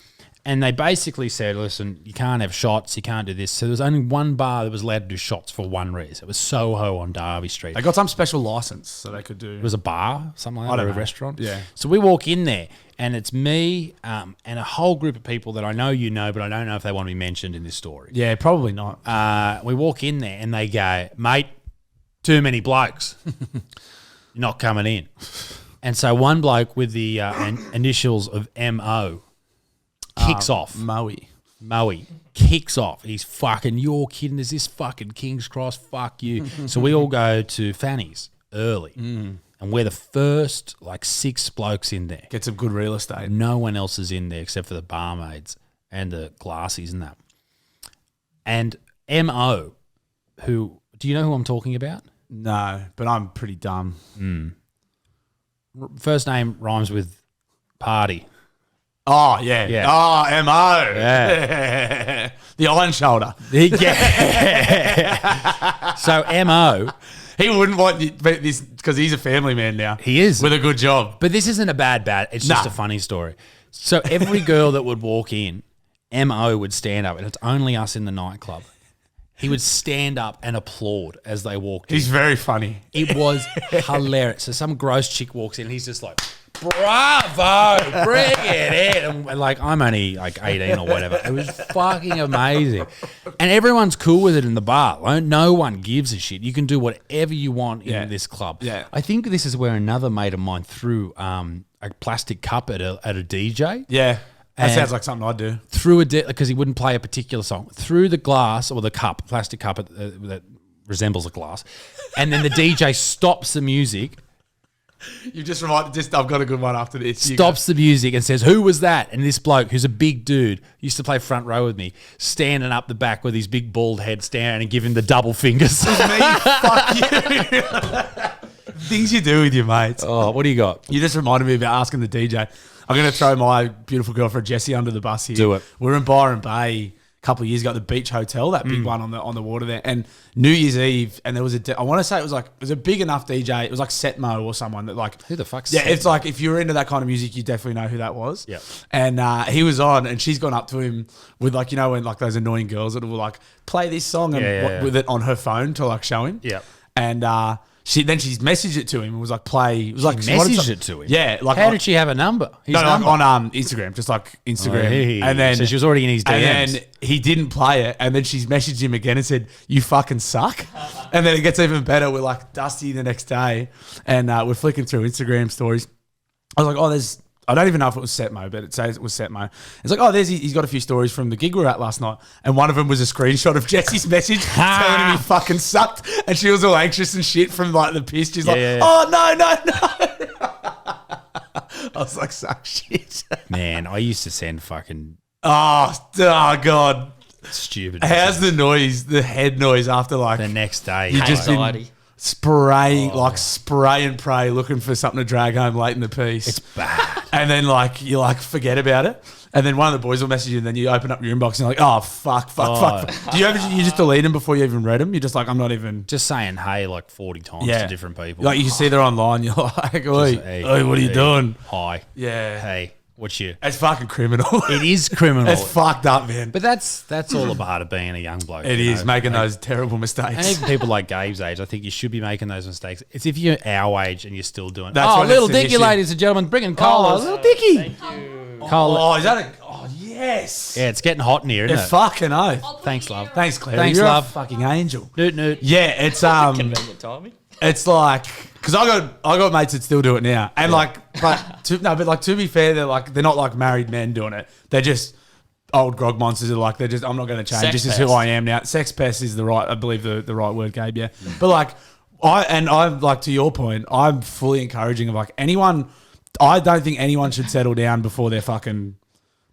and they basically said, listen, you can't have shots, you can't do this. So there was only one bar that was allowed to do shots for one reason. It was Soho on Derby Street. They got some special license so they could do. It was a bar, something like that, or a restaurant. Yeah. So we walk in there, and it's me and a whole group of people that I know you know, but I don't know if they want to be mentioned in this story. Yeah, probably not. We walk in there, and they go, mate, too many blokes. You're not coming in. And so one bloke with the initials of M.O. kicks off. Moe kicks off. He's fucking, you're kidding, is this fucking King's Cross? Fuck you. So we all go to Fanny's early. And we're the first, 6 blokes in there. Get some good real estate. No one else is in there except for the barmaids and the glassies and that. And M.O., who, do you know who I'm talking about? No, but I'm pretty dumb. First name rhymes with party. Oh, yeah. Oh, M.O. Yeah. The Iron Shoulder. Yeah. So M.O., he wouldn't want this because he's a family man now. He is. With a good job. But this isn't a bad. It's just a funny story. So every girl that would walk in, M.O. would stand up, and it's only us in the nightclub. He would stand up and applaud as they walked in. He's very funny. It was hilarious. So some gross chick walks in, and he's just like, bravo, bring it in. And I'm only 18 or whatever. It was fucking amazing. And everyone's cool with it in the bar. No one gives a shit. You can do whatever you want in this club. Yeah. I think this is where another mate of mine threw a plastic cup at a DJ. Yeah. That And sounds like something I'd do. Threw because he wouldn't play a particular song. Threw the glass or the cup, plastic cup that resembles a glass. And then the DJ stops the music. You just reminded. I've got a good one after this. Stops the music and says, "Who was that?" And this bloke, who's a big dude, used to play front row with me, standing up the back with his big bald head, staring and giving the double fingers. Me, fuck you. Things you do with your mates. Oh, what do you got? You just reminded me about asking the DJ. I'm going to throw my beautiful girlfriend Jessie under the bus here. Do it. We're in Byron Bay a couple of years ago at the Beach Hotel, that big one on the water there. And New Year's Eve, and there was I want to say it was a big enough DJ. It was like Setmo or someone that who the fuck's yeah. Setmo? It's like if you're into that kind of music, you definitely know who that was. Yeah. And he was on, and she's gone up to him with when those annoying girls that will play this song and with it on her phone to show him. Yeah. And she's messaged it to him and was play. It was Messaged it to him. Yeah. How did she have a number? His number? On Instagram, just Instagram. Hey. And then so she was already in his DMs. And then he didn't play it, and then she's messaged him again and said, "You fucking suck." And then it gets even better. We're Dusty the next day, and we're flicking through Instagram stories. I was like, I don't even know if it was Setmo, but it says it was Setmo. It's like, he's got a few stories from the gig we were at last night. And one of them was a screenshot of Jessie's message telling him he fucking sucked. And she was all anxious and shit from the piss. She's oh, no. I was like, suck shit. Man, I used to send fucking Oh, God. stupid. How's the noise, the head noise after the next day? You just been Anxiety. spraying, spray and pray, looking for something to drag home late in the piece. It's bad. And then you forget about it. And then one of the boys will message you, and then you open up your inbox and you're like, oh, fuck. Do you just delete them before you even read them? You're just like, I'm not even. Just saying hey 40 times to different people. You see they're online, you're like, oi, what are you doing? Hi. Yeah. Hey, what's you? It's fucking criminal. It is criminal. It's fucked up, man. But that's all a part of being a young bloke. It is, making those terrible mistakes. And even people like Gabe's age, I think you should be making those mistakes. It's if you're our age and you're still doing it. That's when little it's an Dicky, issue. ladies and gentlemen, bringing cola. Little Dicky. Thank you. Cola. Oh, is that a... Oh, yes. Yeah, it's getting hot in here, isn't It's it? fucking oath. Thanks, love. Thanks, Claire. Thanks, You're love. a fucking angel. Noot, noot. Yeah, it's... Convenient timing. It's like because I got mates that still do it now, and to be fair, they're not like married men doing it. They're just old grog monsters. Are like they're just I'm not going to change. Sex This is pest. who I am now. Sex pest is I believe the right word, Gabe. Yeah, but like I'm like to your point, I'm fully encouraging of like anyone. I don't think anyone should settle down before they're fucking.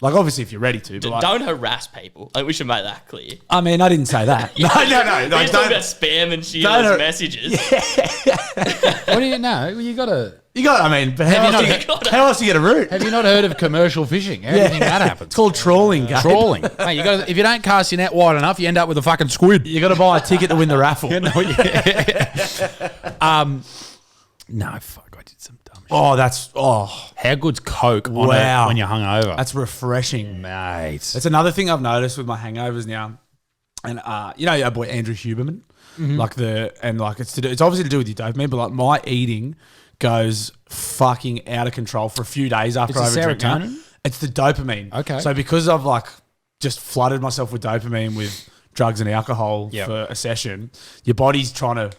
Like, obviously, if you're ready to. But like, Don't harass people. Like, we should make that clear. I mean, I didn't say that. No. We're Like, talking about spam and shit don't- as messages. What do you know? You got to. You got, I mean, but how else do you get a route? Have you not heard of commercial fishing? How do you think that happens? It's called trawling, Gabe. Trawling. Mate, you got if you don't cast your net wide enough, you end up with a fucking squid. You got to buy a ticket to win the raffle. No, fuck, I did some dumb shit. How How good's Coke on Wow. it when you're hungover? that's refreshing. mate. That's another thing I've noticed with my hangovers now. And you know our boy Andrew Huberman, it's obviously to do with your dopamine, but like my eating goes fucking out of control for a few days after It's I the have a drink. Now. serotonin? It's the dopamine. Okay. So because I've like just flooded myself with dopamine with drugs and alcohol Yep. for a session, your body's trying to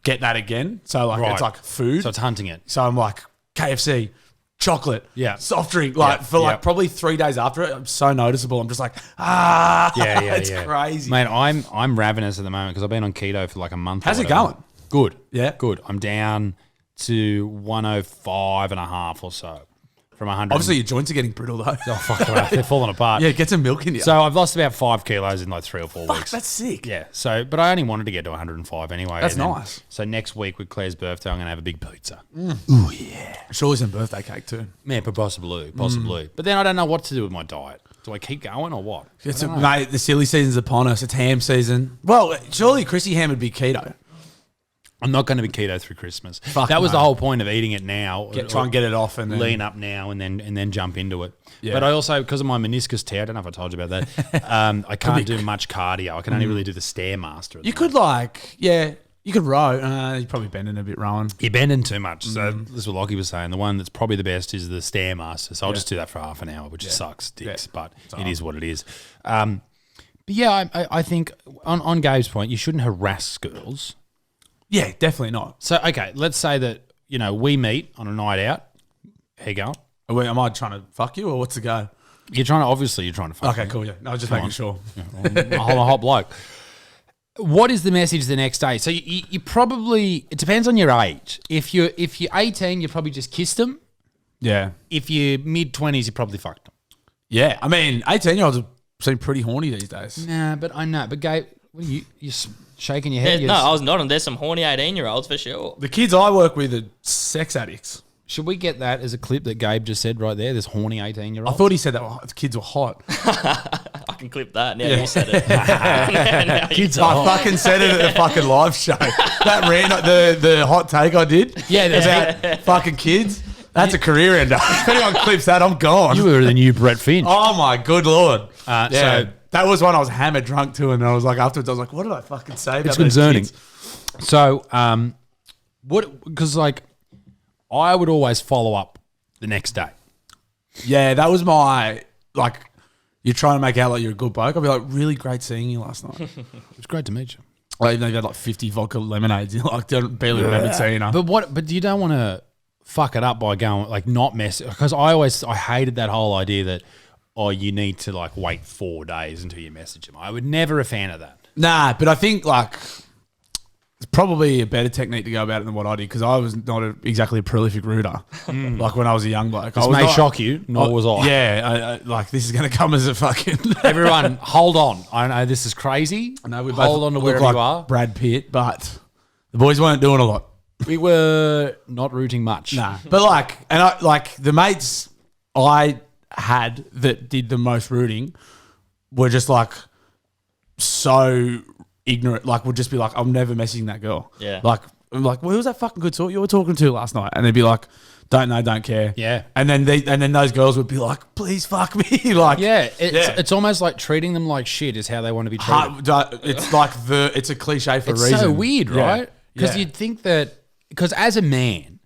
get that again. So like Right. it's like food. So it's hunting it. So I'm like KFC, chocolate, Yeah. soft drink, Yeah, for like yeah. probably 3 days after it. I'm so noticeable. I'm just like, it's crazy. Mate, I'm ravenous at the moment because I've been on keto for like a month. or How's it whatever. going? Good. Yeah. Good. I'm down to 105 and a half or so from 100. Obviously, your joints are getting brittle though. oh fuck, right, they're falling apart. Yeah, get some milk in you. So I've lost about 5 kilos in like 3 or 4 Fuck, weeks. that's sick. Yeah. So, but I only wanted to get to 105 anyway. That's and then- nice. So next week with Claire's birthday, I'm gonna have a big pizza. Surely some birthday cake too. Man, but possibly. But then I don't know what to do with my diet. Do I keep going or what? Mate, the silly season's upon us. It's ham season. Well, surely Chrissy ham would be keto. I'm not going to be keto through Christmas. Fuck that was no. the whole point of eating it now. Try and get it off and then lean up now and then jump into it. Yeah. But I also, because of my meniscus tear, I don't know if I told you about that. I can't do much cardio. I can only really do the Stairmaster. You could you could row. You're probably bending a bit, Rowan. You're bending too much. So this is what Lockie was saying. The one that's probably the best is the Stairmaster. So I'll just do that for half an hour, which sucks dicks, but it is what it is. But yeah, I think on Gabe's point, you shouldn't harass girls. Yeah, definitely not. So, okay, let's say that, we meet on a night out. How you going? Am I trying to fuck you or what's the go? You're trying to fuck Okay, me. cool. Yeah, no, I was just making sure. I'm a hot bloke. What is the message the next day? So you probably, it depends on your age. If you're 18, you probably just kissed them. Yeah, If you're mid-20s, you probably fucked them. yeah. I mean, 18-year-olds seem pretty horny these days. Nah, but I know. But Gabe, what are you're shaking your head. No, I was nodding. There's some horny 18-year-olds for sure. The kids I work with are sex addicts. Should we get that as a clip that Gabe just said right there? This horny 18-year-old. I thought he said that the kids were hot. I can clip that. Now you said it. Now you Kids said are I fucking said it at the fucking live show. That the hot take I did. Yeah, about fucking kids. That's a career ender. If anyone clips that, I'm gone. You were the new Brett Finch. Oh my good lord. Yeah. So that was when I was hammered drunk too, and I was like afterwards, I was like, what did I fucking say about It's those concerning. kids? So, because like, I would always follow up the next day. Yeah, that was my like. You're trying to make out like you're a good bloke. I'll be like, really great seeing you last night. It was great to meet you. Like, even though you had like 50 vodka lemonades, you like barely remembered seeing her. But you don't want to fuck it up by going like not mess, because I hated that whole idea that you need to like wait 4 days until you message them. I would never a fan of that. Nah, but I think like it's probably a better technique to go about it than what I did, because I was not exactly a prolific rooter. Like when I was a young bloke. This may shock you, nor was I. Yeah, like this is going to come as a fucking. Everyone, hold on. I know this is crazy. I know we hold on to look wherever like you are. Brad Pitt, but the boys weren't doing a lot. We were not rooting much. Nah, but like the mates I had that did the most rooting were just like so ignorant. Like would just be like, I'm never messaging that girl. Yeah. Like I'm like, well, who was that fucking good sort you were talking to last night? And they'd be like, don't know, don't care. Yeah. And then those girls would be like, please fuck me. Like Yeah, it's almost like treating them like shit is how they want to be treated. it's like it's a cliche for It's a reason. so weird, Yeah. right? Because Yeah. you'd think that, because as a man,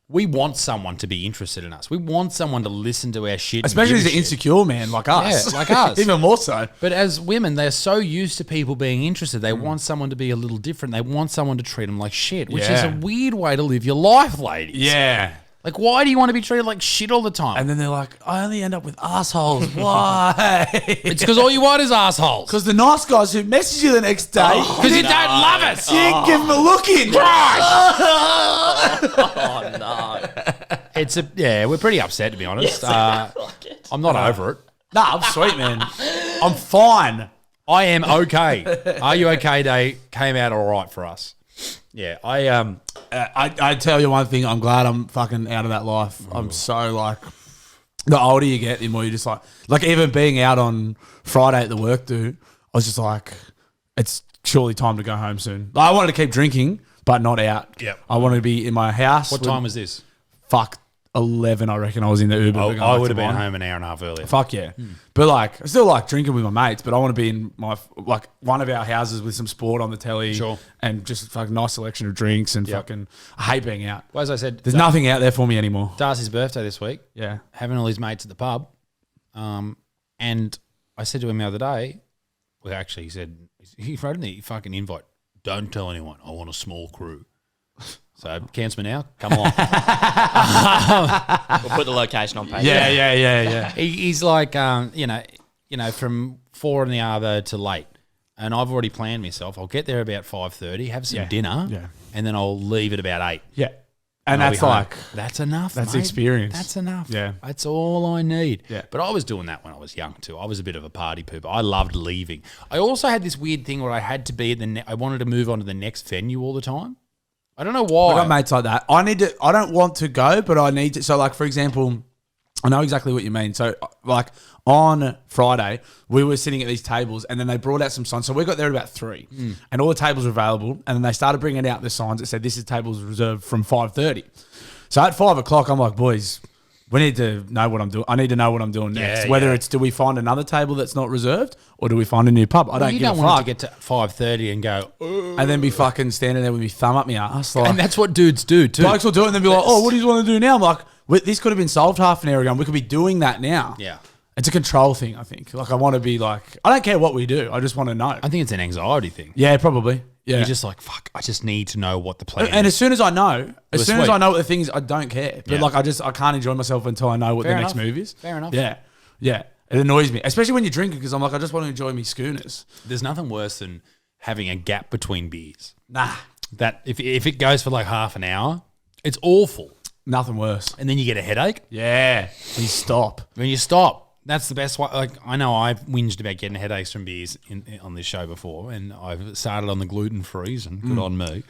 we want someone to be interested in us. We want someone to listen to our shit. Especially and as give an a shit. insecure man like us. Yeah, like us. Even more so. But as women, they're so used to people being interested. They want someone to be a little different. They want someone to treat them like shit, which is a weird way to live your life, ladies. Yeah. Like, why do you want to be treated like shit all the time? And then they're like, I only end up with assholes. Why? It's because all you want is assholes. Because the nice guys who message you the next day. Because you don't love us. You didn't give them a look in. Oh no. We're pretty upset, to be honest. Like it. I'm not over it. Nah, I'm sweet, man. I'm fine. I am okay. Are you okay day came out all right for us. Yeah, I tell you one thing. I'm glad I'm fucking out of that life. I'm so like, the older you get, the more you just like even being out on Friday at the work, dude. I was just like, it's surely time to go home soon. Like, I wanted to keep drinking, but not out. Yep. I wanted to be in my house. what time was this? Fuck 11, I reckon. I was in the Uber. going I back would to have been mine. home an hour and a half earlier. Fuck yeah. But like, I still like drinking with my mates, but I want to be in my, like, one of our houses with some sport on the telly. Sure. And just fucking nice selection of drinks and fucking, I hate being out. Well, as I said, There's nothing out there for me anymore. Darcy's birthday this week. Yeah. Having all his mates at the pub. And I said to him the other day, well, actually, he said, he wrote in the fucking invite, don't tell anyone, I want a small crew. So, Cancel Me Now, come along. We'll put the location on page. Yeah. He's like, you know, from 4 in the hour to late. And I've already planned myself. I'll get there about 5:30, have some dinner, and then I'll leave at about 8. Yeah. And I'll that's be home. like, That's enough, that's mate. experience. That's enough. Yeah. That's all I need. Yeah. But I was doing that when I was young too. I was a bit of a party pooper. I loved leaving. I also had this weird thing where I had to be at I wanted to move on to the next venue all the time. I don't know why. I got mates like that. I don't want to go, but I need to. So, like, for example, I know exactly what you mean. So, like, on Friday, we were sitting at these tables and then they brought out some signs. So we got there at about 3 and all the tables were available. And then they started bringing out the signs that said, this is tables reserved from 5:30. So at 5 o'clock, I'm like, boys, we need to know what I'm doing. I need to know what I'm doing next. Yeah, Whether yeah. it's, do we find another table that's not reserved or do we find a new pub? I don't you give don't a want fuck. to get to 5:30 and go, "Ugh." And then be fucking standing there with me thumb up my ass. Like, And that's what dudes do too. blokes will do it and then be like, oh, what do you want to do now? I'm like, this could have been solved half an hour ago and we could be doing that now. Yeah. It's a control thing, I think. Like, I want to be like, I don't care what we do. I just want to know. I think it's an anxiety thing. Yeah, probably. Yeah. You're just like, fuck, I just need to know what the plan and is. as soon as I know, Sweet. what the thing is, I don't care. But Yeah. like, I can't enjoy myself until I know what Fair the next enough. move is. Fair enough. Yeah. Yeah. It annoys me, especially when you're drinking because I'm like, I just want to enjoy me schooners. There's nothing worse than having a gap between beers. Nah. That if it goes for like half an hour, it's awful. Nothing worse. And then you get a headache. Yeah. You stop. When you stop, that's the best way. Like, I know I've whinged about getting headaches from beers on this show before, and I've started on the gluten-frees, and good on me.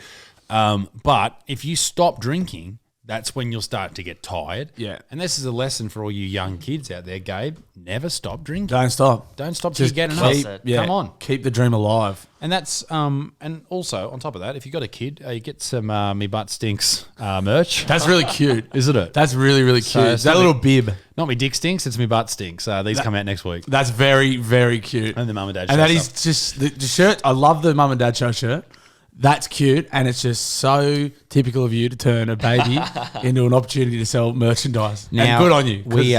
But if you stop drinking, that's when you'll start to get tired. Yeah. And this is a lesson for all you young kids out there, Gabe. Never stop drinking. Don't stop. Don't stop till you get enough. Come on. Keep the dream alive. And that's and also on top of that, if you got a kid, you get some Me Butt Stinks merch. That's really cute. Isn't it? That's really, really cute. it's that not little me- bib. Not Me Dick Stinks, it's Me Butt Stinks. These come out next week. That's very, very cute. And the mum and dad And show that is stuff. just the shirt. I love the mum and dad show shirt. That's cute, and it's just so typical of you to turn a baby into an opportunity to sell merchandise. Now, and good on you. We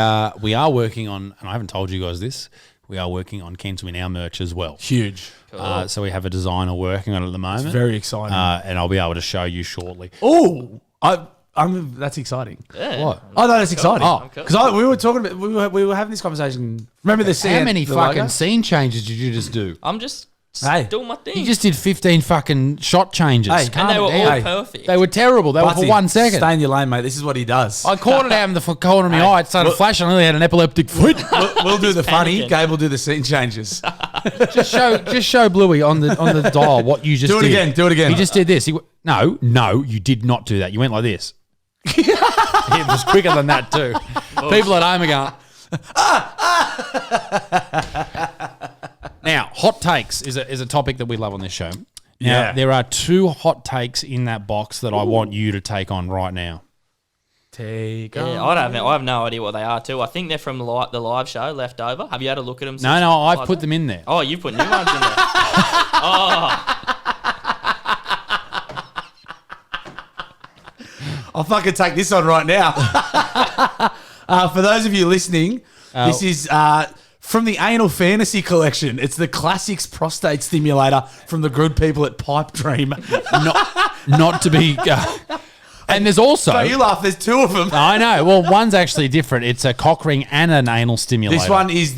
are working on, and I haven't told you guys this, we are working on Cancel Me Now merch as well. Huge. So we have a designer working on it at the moment. Very exciting. And I'll be able to show you shortly. Oh, that's exciting. Yeah. What? Oh no, that's exciting. Oh, because we were talking about we were having this conversation. Remember the scene? How many fucking scene changes did you just do? I'm just Hey. doing my thing. You just did 15 fucking shot changes. Hey. Calm and they it were down. all Hey. perfect. They were terrible. They were Butsy, for 1 second. Stay in your lane, mate. This is what he does. I caught it out in the corner of my eye. It started flashing. I nearly had an epileptic fit. We'll do the funny. panicking. Gabe will do the scene changes. just show Bluey on the dial what you just Do it did. again, do it again. You just did this. No, you did not do that. You went like this. It was quicker than that too. People at home are going. Now, hot takes is a topic that we love on this show. Now, Yeah. there are 2 hot takes in that box that I want you to take on right now. Take Yeah, I have no idea what they are too. I think they're from the live show left over. Have you had a look at them? No, I've put them in there. Oh, you put new ones in there. I'll fucking take this on right now. For those of you listening, this is from the Anal Fantasy Collection. It's the Classics prostate stimulator from the good people at Pipe Dream. Not to be... and there's also... So you laugh, there's two of them. I know. Well, one's actually different. It's a cock ring and an anal stimulator. This one is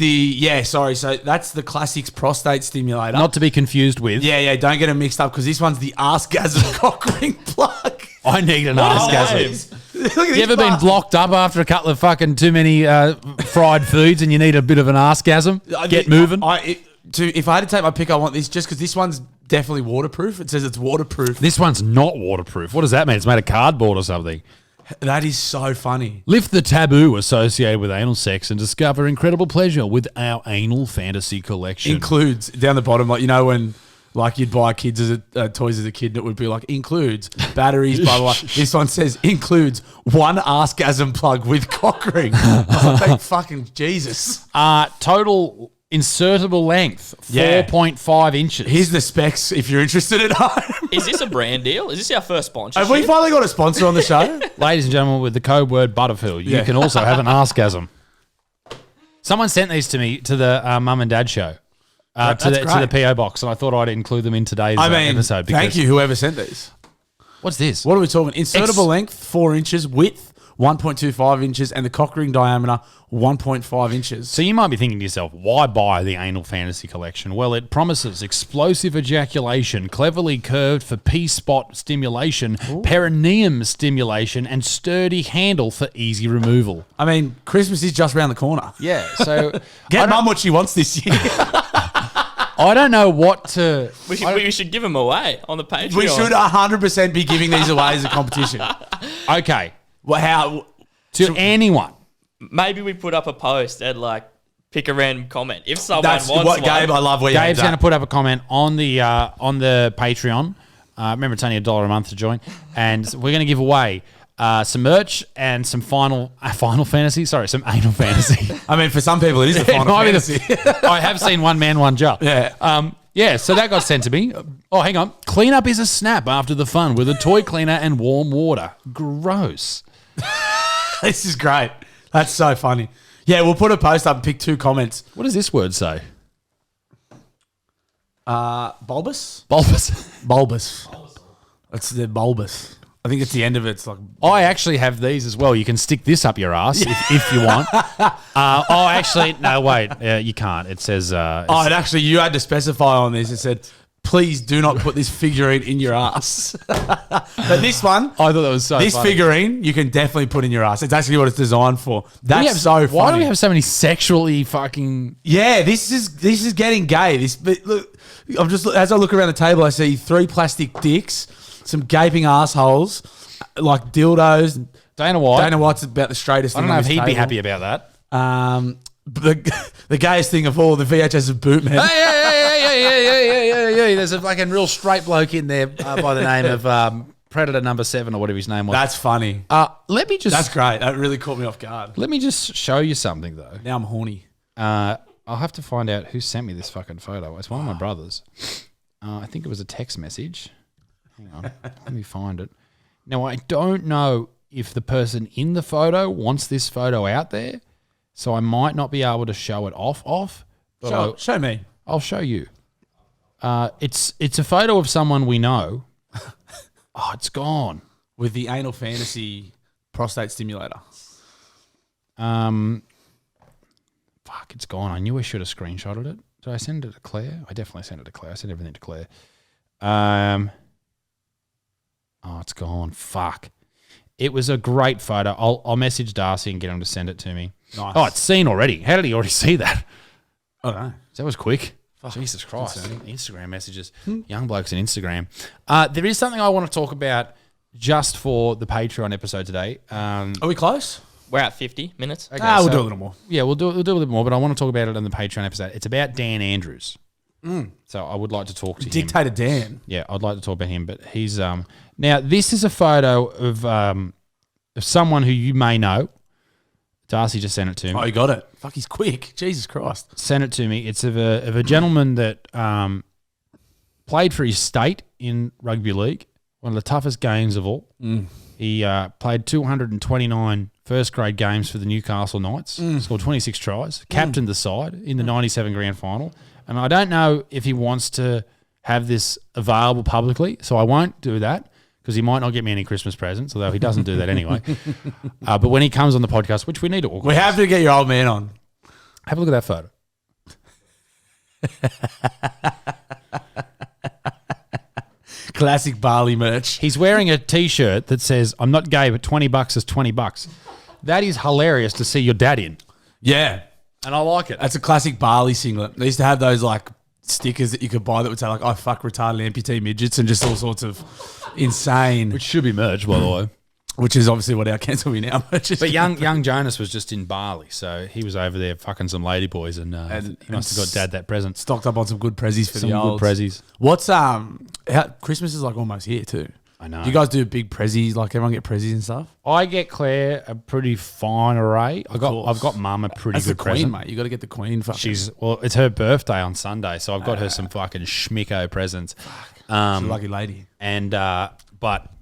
so that's the Classics prostate stimulator. Not to be confused with... Yeah, don't get them mixed up because this one's the Askgasm cock ring plug. I need an Askgasm. Look at You ever been blocked up after a couple of fucking too many fried foods and you need a bit of an Askgasm? Get moving. If I had to take my pick, I want this just because this one's definitely waterproof. It says it's waterproof. This one's not waterproof. What does that mean? It's made of cardboard or something. That is so funny. Lift the taboo associated with anal sex and discover incredible pleasure with our Anal Fantasy Collection. Includes down the bottom, like when you'd buy kids toys as a kid, and it would be like includes batteries, blah blah. This one says includes one Askgasm plug with cock ring. I was like, thank fucking Jesus. Total insertable length, 4.5 inches. Here's the specs if you're interested at home. Is this a brand deal? Is this our first sponsorship? Have we finally got a sponsor on the show? Ladies and gentlemen, with the code word Butterfield, you can also have an Askgasm. Someone sent these to me to the Mum and Dad show. To the PO box, and I thought I'd include them in today's episode. Thank you, whoever sent these. What's this? What are we talking? Insertable length, 4 inches, width, 1.25 inches, and the cock ring diameter, 1.5 inches. So you might be thinking to yourself, why buy the Anal Fantasy Collection? Well, it promises explosive ejaculation, cleverly curved for P-spot stimulation, perineum stimulation, and sturdy handle for easy removal. I mean, Christmas is just around the corner. Yeah, so... Get Mum what she wants this year. I don't know what to... We should give them away on the Patreon. We should 100% be giving these away as a competition. Okay. Well, how... To anyone. Maybe we put up a post and pick a random comment. If someone wants what, one. Gabe, I love where you're Gabe's going to put up a comment on the Patreon. Remember, it's only $1 a month to join. And we're going to give away some merch and some Final Fantasy. Sorry, some Anal Fantasy. I mean, for some people, it is the Final Fantasy. I have seen One Man, One Jar. Yeah. So that got sent to me. Oh, hang on. Cleanup is a snap after the fun with a toy cleaner and warm water. Gross. This is great. That's so funny. Yeah, we'll put a post up and pick 2 comments. What does this word say? Bulbous? Bulbous. It's the bulbous. I think it's the end of it. It's like... I actually have these as well. You can stick this up your ass if you want. Actually, no, wait. You can't. It says... you had to specify on this. It said, please do not put this figurine in your ass. But this one... I thought that was so This funny. figurine, you can definitely put in your ass. It's actually what it's designed for. That's so funny. Why do we have so many sexually fucking... Yeah, this is getting gay. But look, as I look around the table, I see 3 plastic dicks, some gaping assholes, like dildos. Dana White. Dana White's about the straightest I thing don't know on if this he'd be table. happy about that. The gayest thing of all, the VHS of Bootman. Yeah. There's a fucking real straight bloke in there by the name of Predator number 7 or whatever his name was. That's funny. Let me just... That's great. That really caught me off guard. Let me just show you something, though. Now I'm horny. I'll have to find out who sent me this fucking photo. It's one of my brothers. I think it was a text message. Hang on. Let me find it. Now, I don't know if the person in the photo wants this photo out there, so I might not be able to show it off. But Show me. I'll show you. It's a photo of someone we know. Oh, it's gone. With the Anal Fantasy prostate stimulator. Fuck, it's gone. I knew I should have screenshotted it. Did I send it to Claire? I definitely sent it to Claire. I sent everything to Claire. Oh, it's gone. Fuck. It was a great photo. I'll message Darcy and get him to send it to me. Nice. Oh, it's seen already. How did he already see that? I don't know. That was quick. Jesus Christ. Instagram messages. Young blokes and Instagram. There is something I want to talk about just for the Patreon episode today. Are we close? We're at 50 minutes. Okay, we'll do a little more. Yeah, we'll do a little bit more, but I want to talk about it on the Patreon episode. It's about Dan Andrews. So I would like to talk to him. Dictator Dan. Yeah, I'd like to talk about him, but he's now this is a photo of someone who you may know. Darcy just sent it to me. Oh, you got it. Fuck, he's quick. Jesus Christ. Sent it to me. It's of a gentleman that played for his state in rugby league. one of the toughest games of all. He played 229 first grade games for the Newcastle Knights, scored 26 tries, captained the side in the 97 grand final. And I don't know if he wants to have this available publicly, so I won't do that because he might not get me any Christmas presents, although he doesn't do that anyway. But when he comes on the podcast, which we need to organise. We have to get your old man on. Have a look at that photo. Classic Barley merch. He's wearing a T-shirt that says, "I'm not gay, but $20 is $20." That is hilarious to see your dad in, Yeah. and I like it. That's a classic Barley singlet. They used to have those like stickers that you could buy that would say like, "I fuck retarded amputee midgets," and just all sorts of insane. Which should be merged, by the way. Which is obviously what our Cancel Me Now merch is. But young Jonas was just in Bali, so he was over there fucking some ladyboys, and he must have got dad that present. Stocked up on some good prezzies for Some the good olds. prezzies. What's Christmas is like almost here too. I know. Do you guys do big prezzies? Like everyone get prezzies and stuff? I get Claire a pretty fine array. I've got Mum a pretty That's good the queen, present. mate. You got to get the queen. Fucking. It's her birthday on Sunday, so I've got her some fucking schmicko presents. She's a lucky lady. And but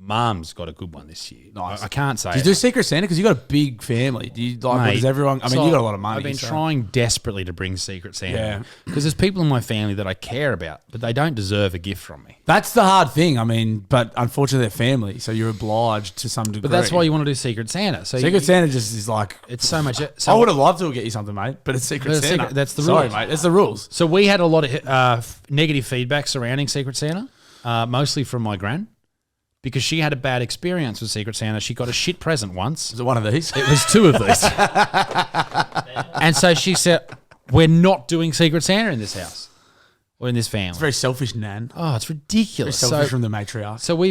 Mum's got a good one this year. Nice. I can't say. Do you do Secret Santa? Because you got a big family. Do you like? Mate, Does everyone? I mean, so you got a lot of money. I've been so- trying desperately to bring Secret Santa. Yeah. Because there's people in my family that I care about, but they don't deserve a gift from me. That's the hard thing. I mean, but unfortunately, they're family, so you're obliged to some degree. But that's why you want to do Secret Santa. So Secret Santa just is like. it's so much. I would have loved to get you something, mate, but it's Secret But it's Santa. secret- that's the Sorry, rules. mate. That's the rules. So we had a lot of negative feedback surrounding Secret Santa, mostly from my gran, because she had a bad experience with Secret Santa. She got a shit present once. Is it one of these? It was two of these. And so she said, "We're not doing Secret Santa in this house or in this family." It's very selfish, Nan. Oh, it's Very ridiculous. selfish So, from the matriarch. so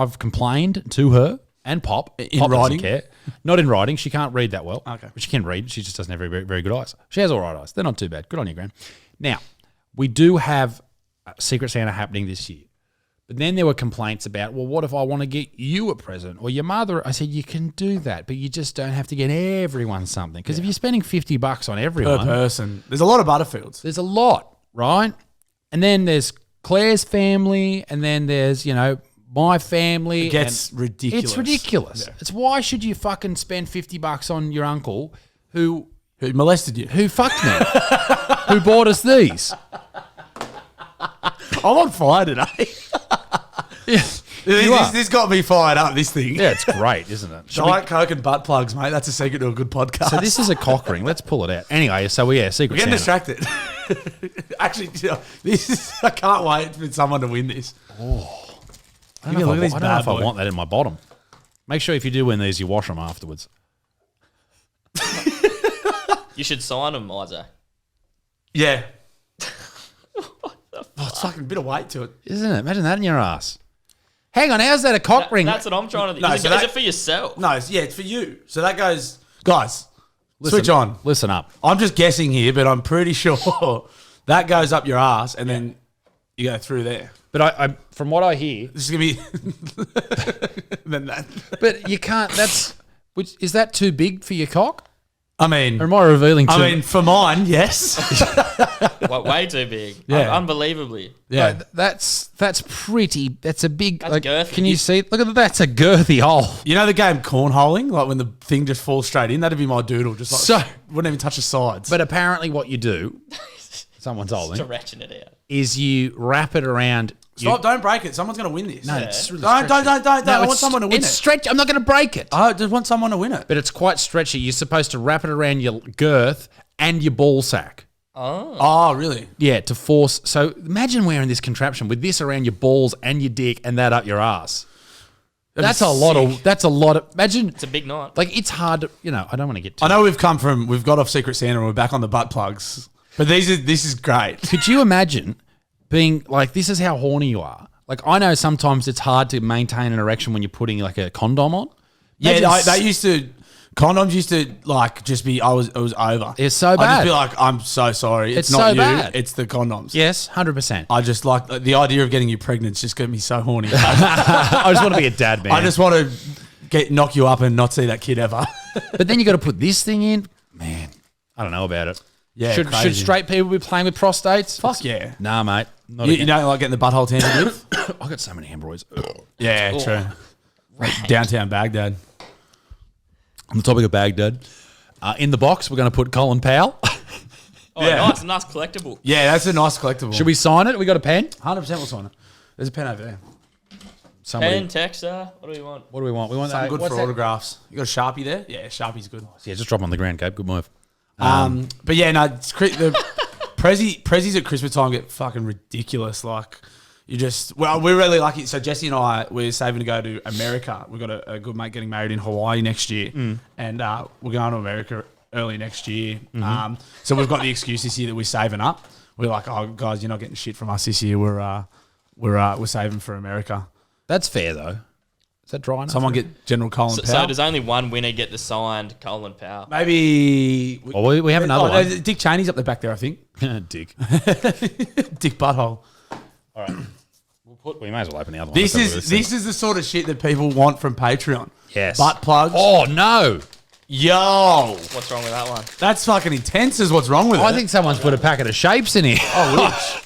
I've complained to her and Pop. In Pop writing? doesn't care. Not in writing. She can't read that well. Okay. But she can read. She just doesn't have very, very good eyes. She has all right eyes. They're not too bad. Good on you, Gran. Now, we do have Secret Santa happening this year. But then there were complaints about, well, what if I want to get you a present or your mother? I said, you can do that, but you just don't have to get everyone something. Because if you're spending $50 on Per everyone, person. There's a lot of Butterfields. there's a lot, right? And then there's Claire's family, and then there's, my family. It gets and ridiculous. It's ridiculous. Yeah. It's why should you fucking spend $50 on your uncle who Who molested you? fucked me, who bought us these? I'm on fire today. Yeah, you are. This got me fired up, this thing. Yeah, it's great, isn't it? Should we- Diet Coke and butt plugs, mate. That's a secret to a good podcast. So this is a cock ring. Let's pull it out. Anyway, so Secret We're getting Santa. distracted. Actually, I can't wait for someone to win this. I don't Yeah, know look at if, this I, don't know bad if I boy. want that in my bottom. Make sure if you do win these, you wash them afterwards. You should sign them, Isaac. Yeah. It's fucking a bit of weight to it. Isn't it? Imagine that in your ass. Hang on, how's that a cock ring? That's what I'm trying to think. No, is, so it, is that- it for yourself? No, it's for you. So that goes, guys, Listen- switch on. Listen up. I'm just guessing here, but I'm pretty sure that goes up your ass and then you go through there. But I from what I hear, This is going to be. then that. but you can't. Is that too big for your cock? I mean, Or am I revealing too? for mine, yes. Way too big. Yeah. Unbelievably. Yeah. No, that's pretty. That's a big. That's girthy. Can you see? Look at that. That's a girthy hole. You know the game cornholing? Like when the thing just falls straight in? That'd be my doodle. Just like, So- wouldn't even touch the sides. But apparently, what you do, someone told me, Stretching it out. is you wrap it around. Stop, don't break it. Someone's going to win this. No, it's really Don't. stretchy. I want someone to win it's it. stretch. I'm not going to break it. I just want someone to win it. But it's quite stretchy. You're supposed to wrap it around your girth and your ball sack. Oh, really? Yeah, to force. So imagine wearing this contraption with this around your balls and your dick and that up your ass. That's a lot of. That's a lot of. Imagine. It's a big night. Like it's hard to. I don't want to get too. I know we've got off Secret Santa and we're back on the butt plugs. But this is great. Could you imagine being like, this is how horny you are? Like, I know sometimes it's hard to maintain an erection when you're putting like a condom on. Imagine Condoms used to like just be, it was over. It's so I'd just bad. be like, I'm so sorry. It's It's not so you. bad. It's the condoms. Yes, 100%. I just like the idea of getting you pregnant. Just got me so horny. I just want to be a dad, man. I just want to knock you up and not see that kid ever. But then you got to put this thing in. Man, I don't know about it. Yeah, should crazy. straight people be playing with prostates? Fuck yeah. Nah, mate. Not You again. don't like getting the butthole tampered with? I got so many hemorrhoids. Yeah, true. Downtown Baghdad. On the topic of Baghdad, in the box, we're going to put Colin Powell. Oh, Yeah. nice collectible. Yeah, that's a nice collectible. Should we sign it? We got a pen? 100% we'll sign it. There's a pen over there. Somebody. Pen, texter. What do we want? What do we want? We want Something good what's for that? autographs. You got a Sharpie there? Yeah, Sharpie's good. Yeah, just drop 'em on the ground, Gabe. Good move. But yeah, no, the prezzies at Christmas time get fucking ridiculous. Like, we're really lucky. So Jesse and I, we're saving to go to America. We've got a good mate getting married in Hawaii next year, and we're going to America early next year. So we've got the excuse this year that we're saving up. We're like, oh guys, you're not getting shit from us this year. We're saving for America. That's fair, though. Is that dry enough? Someone get General Colin So Powell. does only one winner get the signed Colin Powell? Maybe Oh, we have another no, one. Dick Cheney's up the back there, I think. Dick. Dick Butthole. All right. We may as well open the other one. This Let's have a is the sort of shit that people want from Patreon. Yes. Butt plugs. Oh, no. Yo. What's wrong with that one? That's fucking intense is what's wrong with it. I think someone's put a packet of shapes in here. Oh,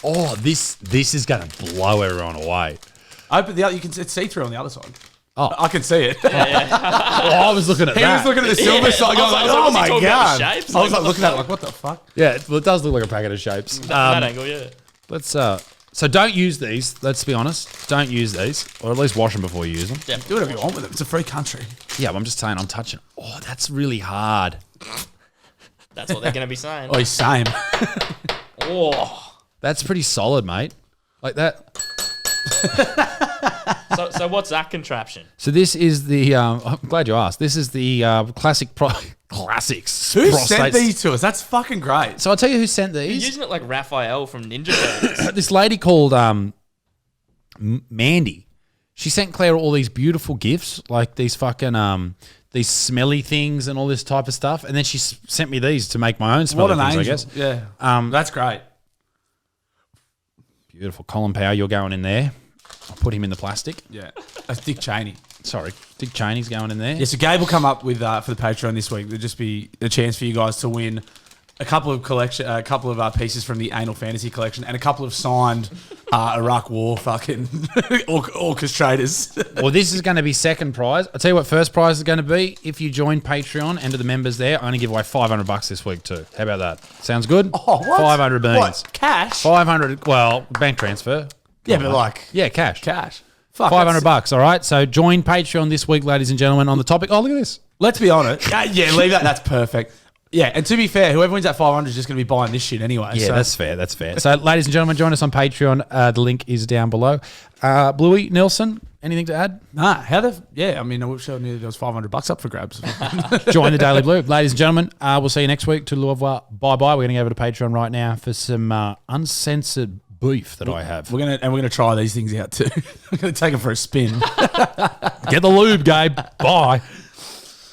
Oh, this is going to blow everyone away. open the other. It's see-through on the other side. Oh. I can see it. Oh, I was looking at He that. was looking at the silver side. I was like, was oh was he my talking about god. the shapes? I was Like, like what looking the at it like, what the fuck? Yeah, well, it does look like a packet of shapes. That angle, yeah. Let's so don't use these. Let's be honest. Don't use these, or at least wash them before you use them. Yeah. Do whatever you want with it. It's a free country. Yeah, but I'm just saying. I'm touching. Oh, that's really hard. That's what they're going to be saying. Oh, same. Oh. That's pretty solid, mate. Like that. So what's that contraption? So this is the. I'm glad you asked. This is the classics. Who prostate- sent these to us? That's fucking great. So I'll tell you who sent You're these. using it like Raphael from Ninja Turtles. This lady called Mandy. She sent Claire all these beautiful gifts, like these fucking these smelly things and all this type of stuff, and then she sent me these to make my own smelly What an things. angel. I guess. Yeah. That's great. Beautiful, Colin Powell. You're going in there. I'll put him in the plastic. Yeah. That's Dick Cheney. Sorry, Dick Cheney's going in there. Yeah, so Gabe will come up with for the Patreon this week. There'll just be a chance for you guys to win a couple of pieces from the Anal Fantasy collection and a couple of signed Iraq War fucking orchestrators. Well, this is going to be second prize. I'll tell you what first prize is going to be. If you join Patreon and to the members there, I'm going to give away $500 this week too. How about that? Sounds good? Oh, what? 500 beans. What? Cash? 500, well, bank transfer. Yeah, but like Yeah, cash. cash. Fuck, $500, all right? So join Patreon this week, ladies and gentlemen, on the topic. Oh, look at this. Let's be honest. Yeah, leave that. That's perfect. Yeah, and to be fair, whoever wins that 500 is just going to be buying this shit anyway. Yeah, so. that's fair. That's fair. So, ladies and gentlemen, join us on Patreon. The link is down below. Bluey, Nelson, anything to add? Nah, I mean, I wish I knew there was $500 up for grabs. Join the Daily Blue. Ladies and gentlemen, we'll see you next week. To au revoir. Bye-bye. We're going to go over to Patreon right now for some uncensored beef that I have. We're gonna try these things out too. We're gonna take them for a spin. Get the lube, Gabe. Bye.